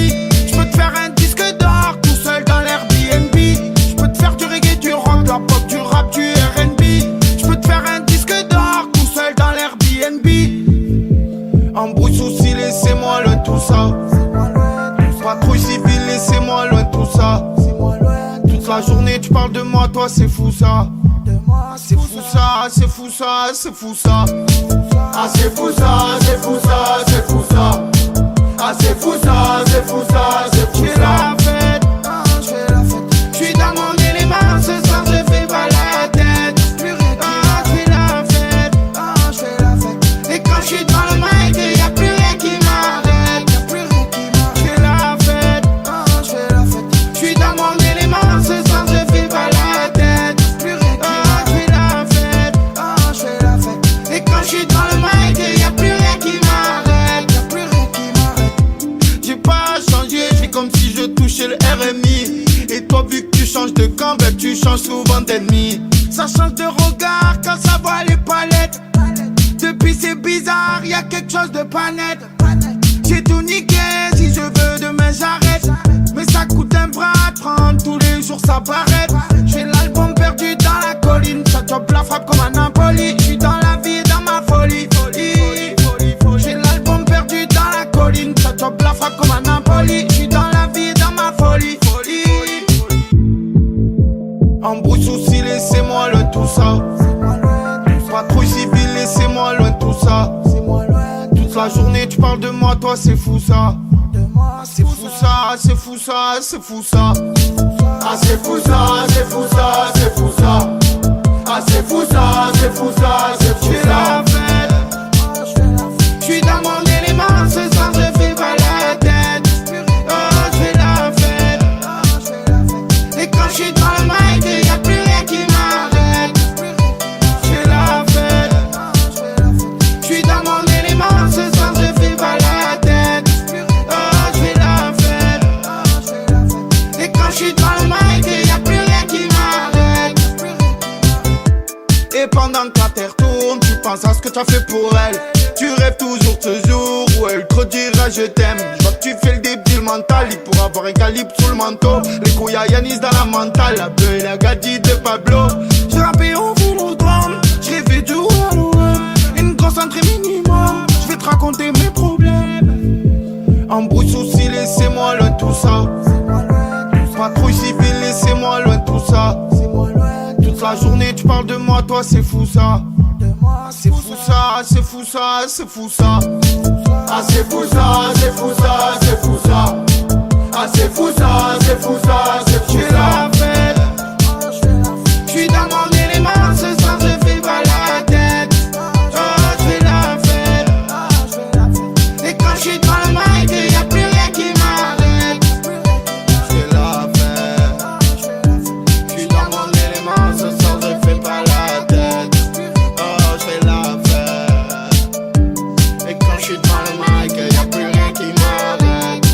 Je peux te faire un disque d'or tout seul dans l'Airbnb. Je peux te faire du reggae, du rock, de la pop, du rap, du R&B. Je peux te faire un disque d'or tout seul dans l'Airbnb. Embrouille, soucis, laissez-moi loin tout ça. Patrouille civile, laissez-moi loin de tout ça. Toute la journée tu parles de moi, toi c'est fou ça. C'est fou ça, c'est fou ça, c'est fou ça. Ah c'est fou ça, c'est fou ça, c'est fou ça. Ah c'est fou ça, c'est fou ça, c'est fou ça. J'fais la fête, j'suis dans mon élément, ce soir je fais pas la tête. J'fais la fête, et quand j'suis dans le mic, y'a plus rien qui m'arrête. Le RMI. Et toi vu que tu changes de camp, ben tu changes souvent d'ennemi. Ça change de regard quand ça voit les palettes. Depuis c'est bizarre, y'a quelque chose de pas net. J'ai tout niqué, si je veux demain j'arrête. Mais ça coûte un bras à prendre, tous les jours ça paraît. J'ai l'album perdu dans la colline, ça chope la frappe comme un Napoli. J'suis dans la vie, dans ma folie. J'ai l'album perdu dans la colline, ça chope la frappe comme un Napoli. J'suis dans la vie, dans ma folie. Embrouille, soucis, laissez-moi loin tout ça. Patrouille civile, laissez-moi loin tout ça. Toute la journée tu parles de moi, toi c'est fou ça. C'est fou ça, c'est fou ça, c'est fou ça. Ah c'est fou ça, c'est fou ça, c'est fou ça. Ah c'est fou ça, c'est fou ça, c'est fou ça. J'suis dans mon élément, ce soir je fais pas la tête. J'fais la fête. Et quand j'suis dans le mic, y'a plus rien qui m'arrête. J'fais la fête. J'suis dans mon élément, ce soir je fais pas la tête. J'fais la fête. Et quand j'suis dans le mic, y'a plus rien qui m'arrête. Et pendant que la terre tourne, tu penses à ce que t'as fait pour elle. Tu rêves toujours de ce jour où elle te dira je t'aime. Je vois que tu fais le débile mental, il pourra avoir un calibre sous le manteau. Les couilles à Yanis dans la mentale, la beuh et la gadie de Pablo. J'ai rappé au Vélodrome, j'ai rêvé du Walloum. Une grosse entrée minimum, je vais te raconter mes problèmes. Embrouille, soucis, laissez-moi loin tout ça. Patrouille civile, laissez-moi loin tout ça. Toute la journée tu parles de moi, toi c'est fou ça. C'est fou ça, c'est fou ça, c'est fou ça. Ah c'est fou ça, c'est fou ça, c'est fou ça. Ah c'est fou ça, c'est fou ça, c'est fou ça. J'fais la fête. J'suis dans mon élément, ce soir je fais pas la tête. J'fais la fête. Et quand j'suis dans le mic, y'a plus rien qui m'arrête. J'fais la fête. J'suis dans mon élément, ce soir je fais pas la tête. Et quand j'suis dans le mic, y'a plus rien qui m'arrête.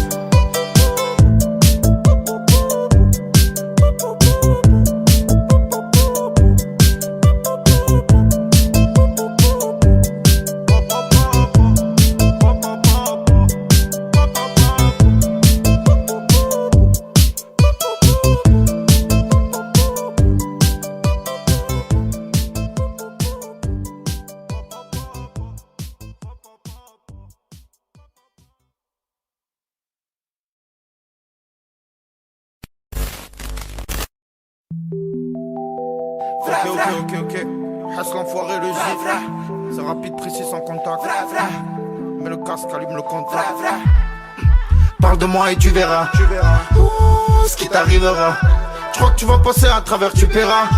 Ok. Hasse l'enfoiré, le gif. C'est rapide, précis, sans contact. Mets le casque, allume le contact. Parle de moi et tu verras. Ouh, ce qui t'arrivera. Je crois que tu vas passer à travers, tu paieras.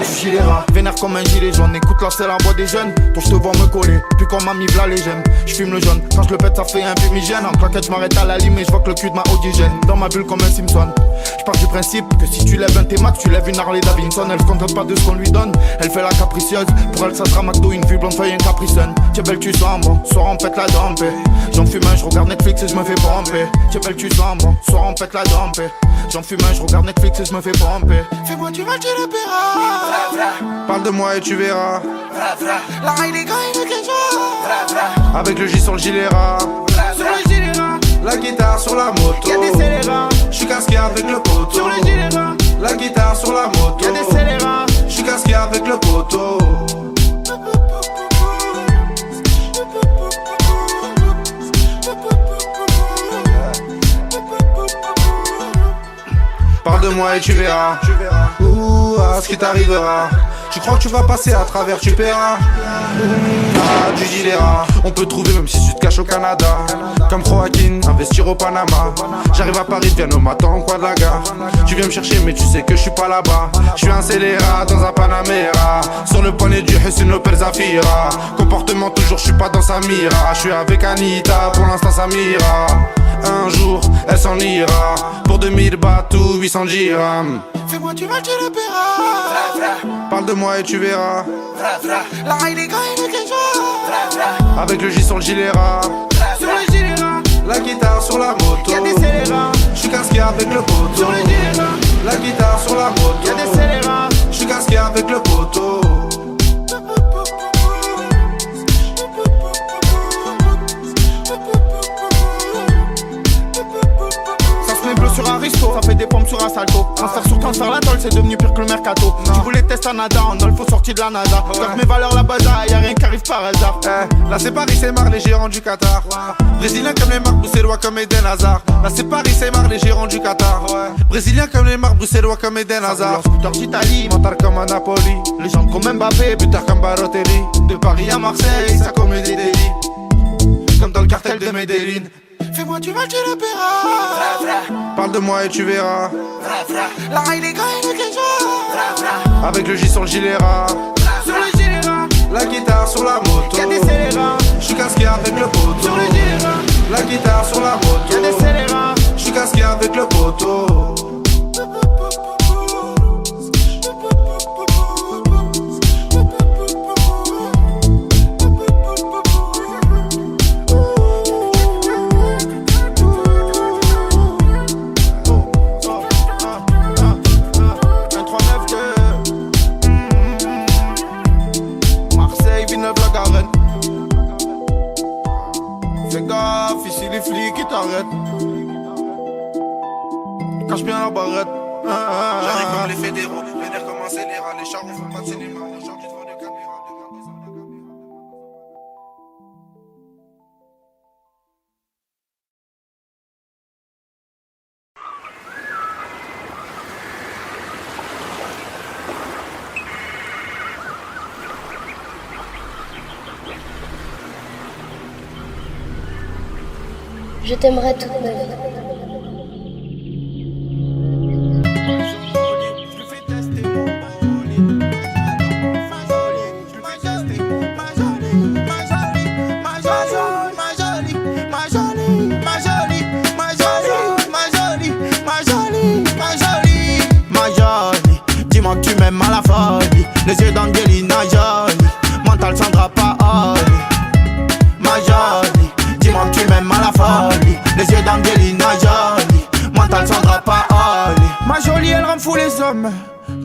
Tu gileras, vénère comme un gilet jaune. Écoute là c'est la voix des jeunes. Toi je te vois me coller, puis quand m'a mis v'là les j'aime. Je fume le jaune, quand je le pète ça fait un fumigène. En claquette je m'arrête à la lime et je vois que le cul de ma odigène. Dans ma bulle comme un Simpson. Je pars du principe que si tu lèves un T-Max, tu lèves une Harley Davidson. Elle se contente pas de ce qu'on lui donne, elle fait la capricieuse. Pour elle ça sera McDo, une fille blonde feuille, un capricène. T'es belle tu sens bon, soir on pète la dompe. J'en fume un, je regarde Netflix et je me fais pomper. T'es belle tu sens bon, soir on pète la dompe. J'en fume un, je regarde Netflix et je me fais pomper. Fais-moi du mal, tu le paieras. Parle de moi et tu verras. La raille des gars et le keja. Avec le J sur le gilet ras. Sur le gilet ras. La guitare sur la moto. Y'a des scélérats. J'suis casqué avec le poteau. Sur le gilet ras. La guitare sur la moto. Y'a des scélérats. J'suis casqué avec le poteau. Parle de moi et tu verras. Ouh, ce qui t'arrivera. Tu crois que tu vas passer à travers, tu paieras. Du giléra. On peut trouver même si tu te caches au Canada. Comme Joaquin, investir au Panama. J'arrive à Paris, viens au matin en coin de la gare. Tu viens me chercher mais tu sais que je suis pas là-bas. Je suis un scélérat dans un Panamera. Sur le poignet du Hussein Lopez Zafira. Comportement toujours, je suis pas dans sa mira. Je suis avec Anita, pour l'instant ça m'ira. Un jour, elle s'en ira. Pour 2000 bahts ou 800 dirhams. Fais-moi du mal, tu le paieras. Parle de moi et tu verras. La raille des gars et le keja. Avec le J sur le gilet ras. Sur le gilet ras. La guitare sur la moto. Y'a des scélérats. J'suis casqué avec le poteau. Sur le gilet ras. La guitare sur la moto. Y'a des scélérats. J'suis casqué avec le poteau. Bleu sur Aristo, ça fait des pompes sur Assalto. Transfert sur transfert, la toile c'est devenu pire que le mercato. Tu voulais tester à Nada, on a le faux sorti de la NASA. J'garde mes valeurs la baza, y'a rien qui arrive par hasard. Là c'est Paris, c'est marre les gérants du Qatar. Brésilien comme les marques, bruxellois comme Eden Hazard. Là c'est Paris, c'est marre les gérants du Qatar. Brésilien comme les marques, bruxellois comme Eden Hazard. Scooter d'Italie, mental comme un Napoli. Légende comme Mbappé, buteur comme Balotelli. De Paris à Marseille, ça commet des délits. Comme dans le cartel de Medellin. Fais-moi du mal, tu le paieras. Parle de moi et tu verras. La raille des gars et le keja. Avec le J sur le gilet ras. Sur le gilet ras. La guitare sur la moto. Y'a des scélérats. J'suis casqué avec le poteau. Sur le gilet ras. La guitare sur la moto. Y'a des scélérats. J'suis casqué avec le poteau. Fais gaffe, ici les flics qui t'arrêtent. Cache bien la barrette. J'arrive comme les fédéraux, vénère comme un scélérat. Les chars font pas de cinéma, aujourd'hui devant les caméras. Je t'aimerai toute ma vie. Dis-moi que tu m'aimes à la folie. Les yeux d'Angelina Jolie. Mental Sandra Paoli. Ma jolie. Dis-moi que tu m'aimes à la folie. Les yeux d'Angelina Jolie. Mental Sandra Paoli. Ma jolie elle rend fou les hommes.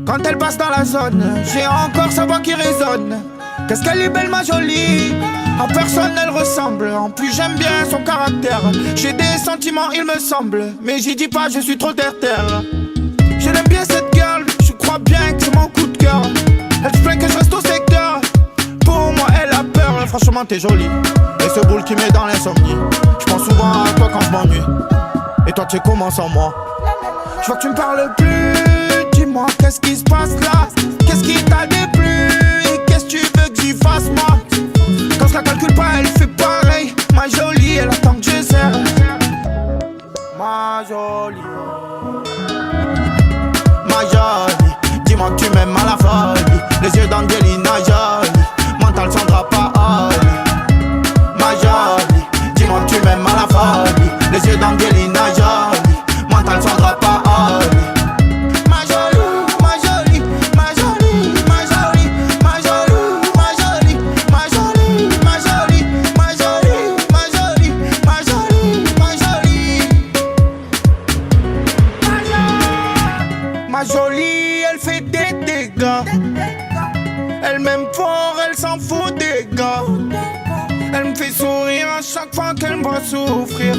Quand elle passe dans la zone, j'ai encore sa voix qui résonne. Qu'est-ce qu'elle est belle ma jolie. À personne elle ressemble. En plus j'aime bien son caractère. J'ai des sentiments il me semble. Mais j'y dis pas je suis trop terre-terre. Je l'aime bien cette girl. Je crois bien que c'est mon coup de cœur. Elle se plaint que je reste au secteur. Pour moi elle a peur. Franchement t'es jolie. Et ce boule qui met dans l'insomnie. Je pense souvent à toi quand je m'ennuie. Et toi tu sais comment sans moi. Je vois que tu me parles plus. Dis-moi dis-moi qu'est-ce qui se passe là? Qu'est-ce qui t'a déplu? Et qu'est-ce que tu veux que j'y fasse moi? Quand je la calcule pas, elle fait pareil. Ma jolie, elle attend que je serre. Ma jolie, ma jolie, dis-moi que tu m'aimes à la folie. Les yeux d'Angelina Jolie, mental Sandra Paoli. Ma jolie, dis-moi que tu m'aimes à la folie. Les yeux d'Angelina Jolie, mental Sandra Paoli. Ma jolie, ma jolie, ma jolie, ma jolie, ma jolie, ma jolie, ma jolie, ma jolie, ma jolie, ma jolie, ma jolie, ma jolie. Ma jolie, elle fait des dégâts. Elle m'aime fort, elle s'en fout des gars. Elle me fait sourire à chaque fois qu'elle me voit souffrir.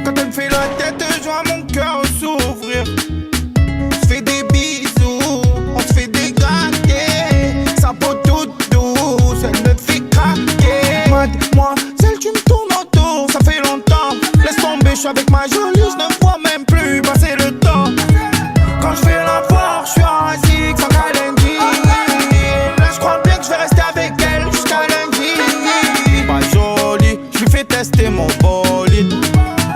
Quand elle me fait la tête, je vois mon cœur s'ouvrir. On se fait des bisous, on se fait des gâtés. Sa peau toute douce, elle me fait craquer. Mademoiselle, tu me tournes autour, ça fait longtemps. Laisse tomber, je suis avec ma jolie, je ne vois même plus passer le temps. Quand je fais la foire, je suis assis sans calendrier. Là je crois bien que je vais rester avec elle jusqu'à lundi. Pas jolie, je lui fais tester mon bolide.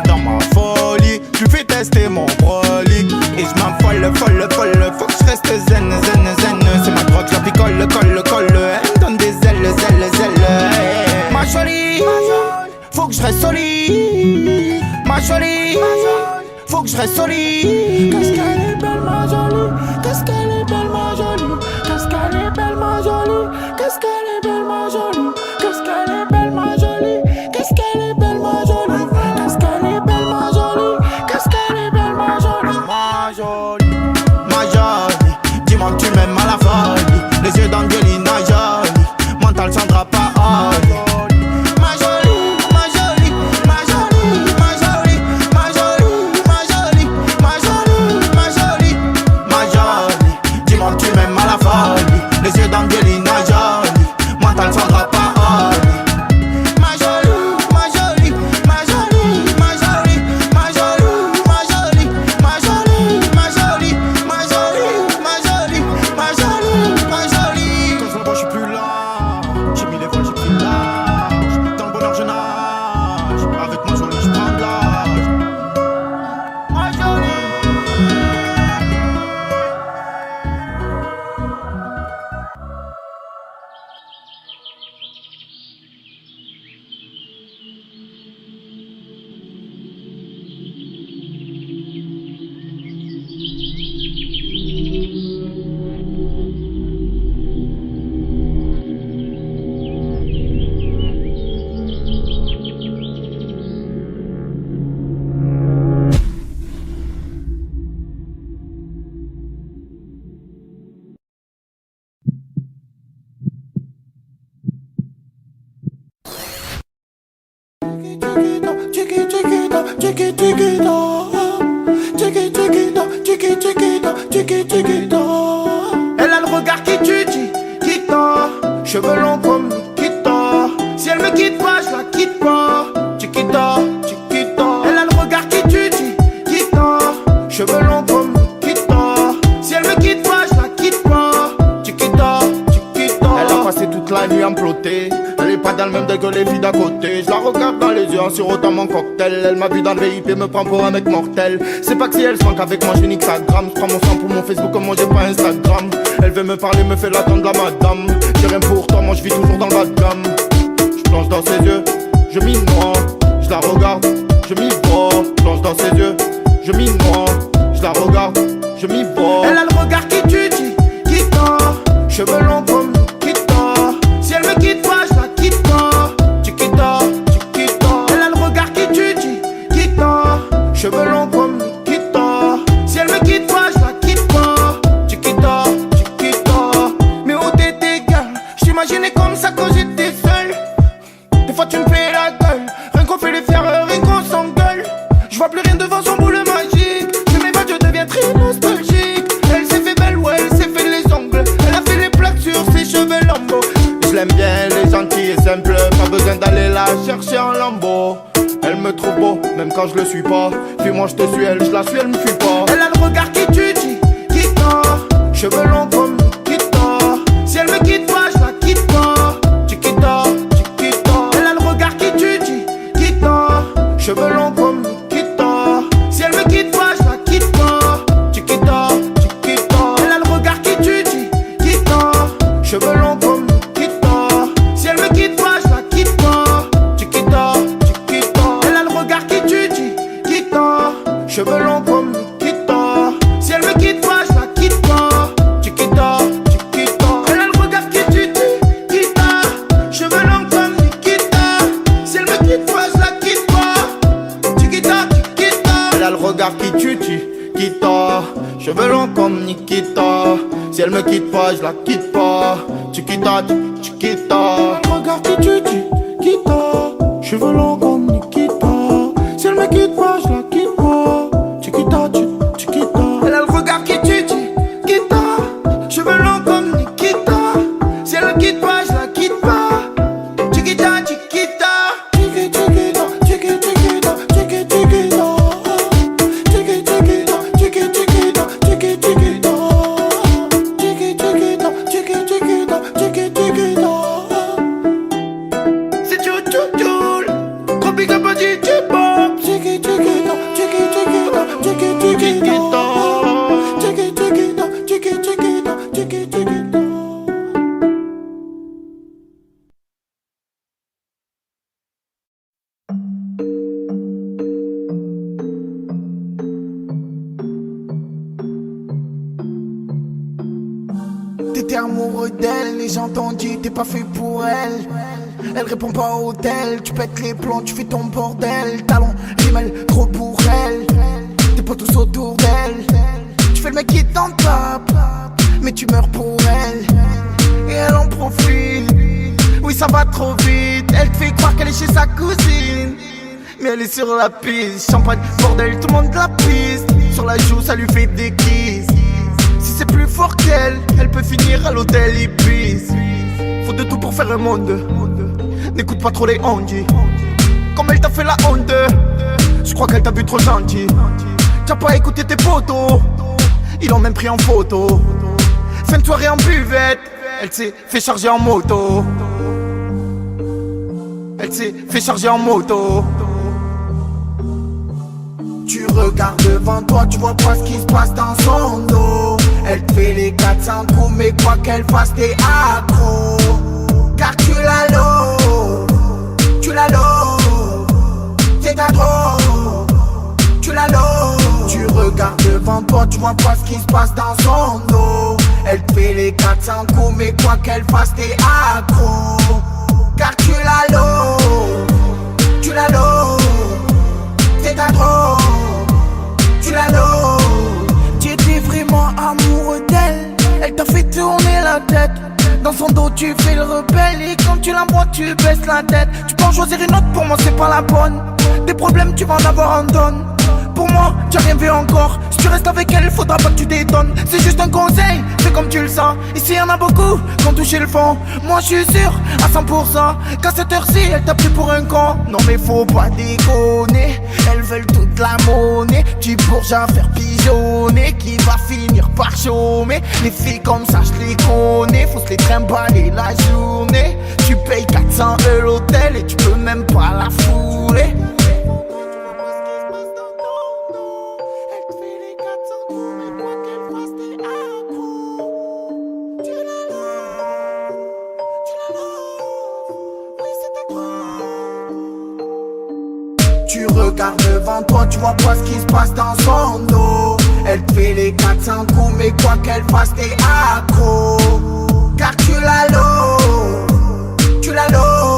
Dans ma folie, je lui fais tester mon brolic. Et je m'affole, folle, folle, faut que je reste zen, zen, zen. C'est ma drogue, je la picole, colle, colle. Elle me donne des ailes, ailes, ailes. Ma jolie, faut que je reste solide. Ma jolie, faut que je reste solide. Qu'est-ce qu'elle est belle ma jolie. Qu'est-ce qu'elle est belle ma jolie. Qu'est-ce qu'elle est belle ma jolie. Qu'est-ce qu'elle est belle ma jolie. Qu'est-ce qu'elle est belle ma jolie. Qu'est-ce qu'elle est belle ma jolie. Qu'est-ce qu'elle est belle ma jolie. Qu'est-ce qu'elle est belle ma jolie. Ma jolie, ma jolie, dis-moi que tu m'aimes à la folie. Les yeux d'Angelina Jolie, mental Sandra Paoli. Ma jolie, ma jolie, ma jolie, ma jolie, ma jolie, ma jolie, ma jolie, ma jolie, ma jolie, dis-moi que tu m'aimes à la folie. Les yeux d'Angelina Jolie, mental Sandra Paoli. Ma jolie, ma jolie, ma jolie, ma jolie, ma jolie, ma jolie, ma jolie, ma jolie, ma jolie, ma jolie, ma jolie, ma jolie. Quand je la vois, je suis plus là. J'ai mis les voiles, j'ai pris l'âge. Dans le bonheur, je nage. Avec ma jolie, je prends de l'âge. Ma jolie. Elle a le regard qui tue, Chiquita. Cheveux longs comme Nikita. Si elle me quitte pas, je la quitte pas. Chiquita, Chiquita. Elle a le regard qui tue, Chiquita. Cheveux longs comme Nikita. Si elle me quitte pas, je la quitte pas. Chiquita, Chiquita. Elle a passé toute la nuit à me plotter. Elle est pas dans le même degré que les filles d'à côté. Je la regarde dans les yeux en sirotant mon cocktail. Elle m'a vu dans le VIP, me prend pour un mec mortel. C'est pas que si elle se manque avec moi, j'ai nique sa gramme. Je prends mon sang pour mon Facebook comme moi j'ai pas Instagram. Elle veut me parler, me fait l'attendre la madame. J'ai rien pour toi, moi je vis toujours dans le bas de gamme. Je plonge dans ses yeux, je m'y noie. Je la regarde, je m'y vois. Je plonge dans ses yeux, je m'y noie. Je la regarde, je m'y vois. Elle a le regard qui tue, Chiquita. Cheveux longs comme Nikita. Si elle me quitte pas, je la quitte pas. Chiquita, Chiquita. Elle a le regard qui tue, Chiquita. Cheveux longs comme Nikita. Si elle me quitte pas, je la quitte pas. Chiquita, Chiquita. Mais où t'étais, gars? J'imaginais comme ça quand j'étais seul. Des fois tu me fais la gueule. Rien qu'on fait les faire, rien qu'on s'engueule. Je vois plus rien devant son boule magique. Je m'évade, je deviens très nostalgique. Elle s'est fait belle, ouais, elle s'est fait les ongles. Elle a fait les plaques sur ses cheveux lambeaux. Je l'aime bien, elle est gentille et simple. Pas besoin d'aller la chercher en lambeau. Elle me trouve beau, même quand je le suis pas. Puis moi je te suis, elle, je la suis, elle me fuit pas. Elle a le regard qui tue, Chiquita. cheveux longs comme Nikita. Si elle me quitte pas, je la quitte pas. Chiquita, Chiquita. Elle a le regard qui tue, Chiquita. Cheveux longs comme Nikita. Si elle me quitte pas, je la quitte pas. Chiquita, Chiquita. Elle a le regard qui tue, Chiquita. Cheveux longs comme Nikita. Si elle me quitte pas, je la quitte pas. Chiquita, Chiquita. Elle a le regard qui tue, Chiquita. Cheveux longs comme Nikita. Si elle me quitte pas, je la quitte pas. Chiquita, Chiquita. Elle a le regard qui tue, Chiquita. Cheveux longs comme Nikita. Si elle me quitte pas, je la quitte pas. Chiquita, Chiquita. Elle a le regard qui tue, Chiquita. Cheveux longs comme Nikita. Si elle me quitte pas, je la quitte pas. Chiquita, Chiquita. Elle a le regard qui tue, Chiquita. Cheveux longs comme Nikita. Si elle me quitte pas, je la quitte pas. Chiquita, Chiquita. Elle a le regard qui tue, Chiquita. Cheveux longs comme Nikita. Si elle me quitte pas, je la quitte pas. Chiquita, Chiquita. Chiquita, Chiquita, Chiquita, Chiquita, Chiquita. Chiquita, Chiquita, Chiquita, Chiquita, Chiquita, Chiquita, Chiquita. C'est tchou tchou tchou. Trop big up à DJ Bob. Chiquita, Chiquita, Chiquita, Chiquita, Chiquita. Chiquita, Chiquita, Chiquita, Chiquita. T'étais amoureux d'elle, les gens t'ont dit t'es pas fait pour elle. Elle répond pas au tel, tu pètes les plombs, tu fais ton bordel. Talon, rimel, trop pour elle. T'es pas tous autour d'elle. Tu fais le mec qui t'en tape, mais tu meurs pour elle. Et elle en profite, oui ça va trop vite. Elle te fait croire qu'elle est chez sa cousine, mais elle est sur la piste. Champagne, bordel, tout le monde la piste. Sur la joue, ça lui fait des kisses. Si c'est plus fort qu'elle, elle peut finir à l'hôtel Ibis. Faut de tout pour faire un monde. N'écoute pas trop les ondis. Comme elle t'a fait la honte, je crois qu'elle t'a vu trop gentil. T'as pas écouté tes potos, ils l'ont même pris en photo. Fin de soirée en buvette, elle s'est fait charger en moto. Elle s'est fait charger en moto. Tu regardes devant toi, tu vois pas ce qui se passe dans son dos. Elle te fait les 400 coups, mais quoi qu'elle fasse, t'es accro. Car tu la l'eau, tu la l'eau, t'es accro. Tu la l'eau. Tu regardes devant toi, tu vois pas ce qui se passe dans son dos. Elle te fait les 400 coups, mais quoi qu'elle fasse, t'es accro. Car tu la l'eau, tu la l'eau, t'es accro. Tu la l'eau. Tu étais vraiment amoureux d'elle, elle t'a fait tourner la tête. Dans son dos tu fais le rebelle et quand tu la vois tu baisses la tête. Tu peux en choisir une autre, pour moi c'est pas la bonne. Des problèmes tu vas en avoir en donne. Pour moi tu as rien vu encore. Si tu restes avec elle faudra pas que tu détonnes. C'est juste un conseil, fais comme tu le sens. Ici y'en a beaucoup qui ont touché le fond. Moi je suis sûr à 100% qu'à cette heure-ci elle t'a pris pour un con. Non mais faut pas déconner, elles veulent toute la monnaie. Tu bourges à faire pigeonner qui va finir par chômer. Les filles comme ça je les connais, faut se les trimballer la journée. Tu payes 400 € l'hôtel et tu peux même pas la fourrer. Tu regardes devant toi, tu vois pas ce qui se passe dans son dos. Elle te fait les 400 coups, mais quoi qu'elle fasse, t'es accro. Car tu la l'eau, tu la l'eau,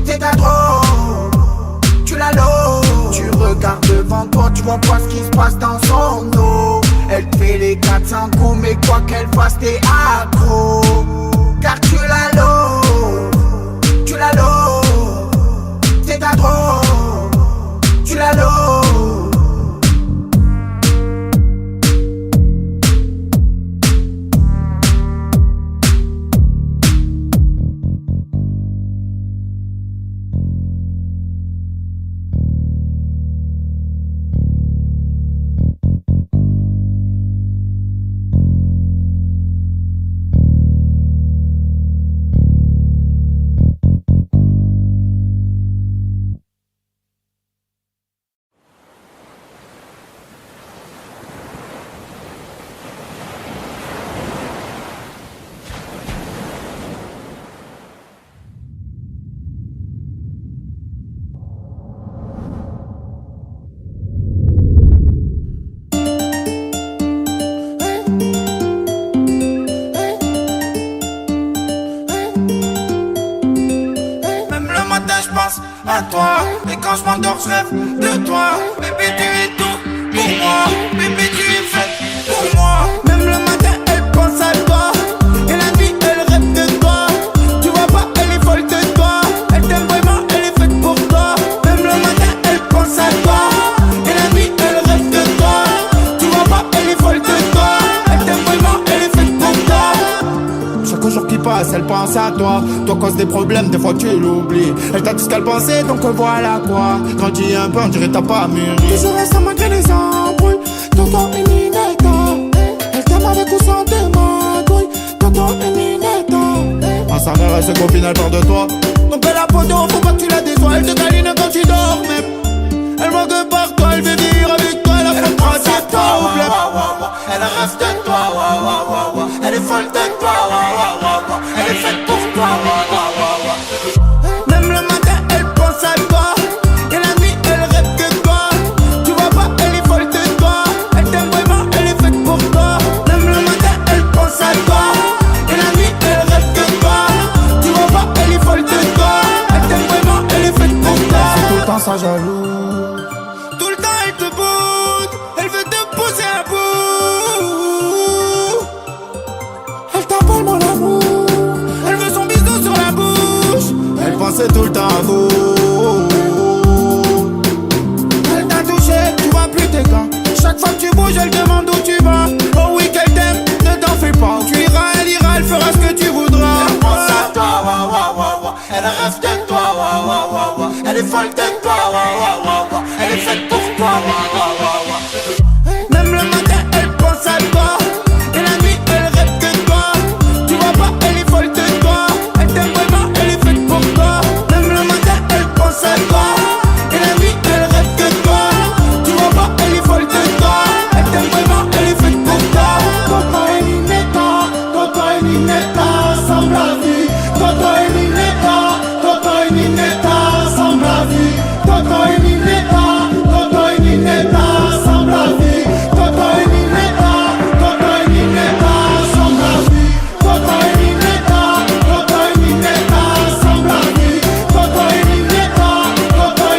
t'es accro. Tu la l'eau. Tu regardes devant toi, tu vois pas ce qui se passe dans son dos. Elle te fait les 400 coups, mais quoi qu'elle fasse, t'es accro. Car tu la l'eau, tu la l'eau, t'es accro. Tu la l'eau. à toi. Et quand je m'endors, je rêve de toi. Bébé, tu es tout pour moi. Bébé, tu es faite pour moi. Même le matin, elle pense à toi. Et la nuit, elle rêve de toi. Tu vois pas, elle est folle de toi. Elle t'aime vraiment, elle est faite pour toi. Même le matin, elle pense à toi. Et la nuit, elle rêve de toi. Tu vois pas, elle est folle de toi. Elle t'aime vraiment, elle est faite pour toi. Chaque jour qui passe, elle pense à toi. Toi cause des problèmes, des fois tu l'oublies. Elle t'a dit ce qu'elle pensait, donc voilà quoi. Grandis un peu, on dirait t'as pas mûri. Toujours restant malgré les embrouilles. Tonton et Ninetta. Elle t'aime avec ou sans tes magouilles. Tonton et Ninetta. En sa mère, elle se copine, elle peur de toi. Donc elle a pas d'eau, faut pas que tu la déçois. Elle te câline quand tu dors même. Elle manque par toi, elle veut vivre avec toi. Elle a fait croire à toi, elle rêve de toi, elle est folle de toi, elle est faite pour toi. Même le matin, elle pense à toi. Et la nuit, elle rêve de toi. Tu vois pas, elle est folle de toi. Elle t'aime vraiment, elle est faite pour toi. Même le matin, elle pense à toi. Et la nuit, elle rêve de toi. Tu vois pas, elle est folle de toi. Elle t'aime vraiment, elle est faite pour toi. C'est tout le temps ça jaloux. Tout le temps, elle te boude. Elle veut te pousser un bout. Elle t'appelle mon amour. Elle veut son bisou sur la bouche. Elle pensait tout le temps à vous. Elle t'a touché, tu vois plus tes gants. Chaque fois que tu bouges, elle demande où tu vas. Oh oui qu'elle t'aime, ne t'en fais pas. Tu iras, elle fera ce que tu voudras. Elle pense à toi, elle rêve de toi, elle est folle de toi, elle est faite pour toi. Même le matin, elle pense à toi. Et la nuit, elle rêve de toi. Tu vois pas, elle est folle de toi. Elle t'aime vraiment, elle est faite pour toi. Même le matin, elle pense à toi. Et la nuit, elle rêve de toi. Tu vois pas, elle est folle de toi. Elle t'aime vraiment, elle est faite pour toi. Toto et Ninetta, semble la vie. Toto et Ninetta, semble la vie. Toto et Ninetta, semble la vie. Toto et Ninetta, semble la vie. Toto et Ninetta, semble la vie. Toto et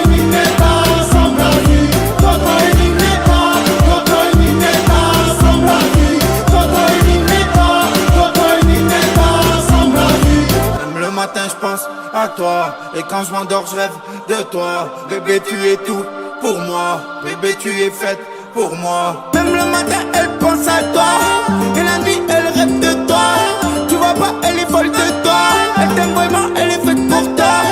Ninetta, semble la vie. Toto et Ninetta, semble la vie. Toto et Ninetta, semble la vie. Même le matin je pense à toi. Et quand je m'endors je rêve de toi. Bébé tu es tout pour moi. Bébé tu es faite pour moi. Même le matin elle pense à toi. Et la nuit elle rêve de toi. Tu vois pas elle est folle de toi. Elle t'aime vraiment, elle est faite pour toi.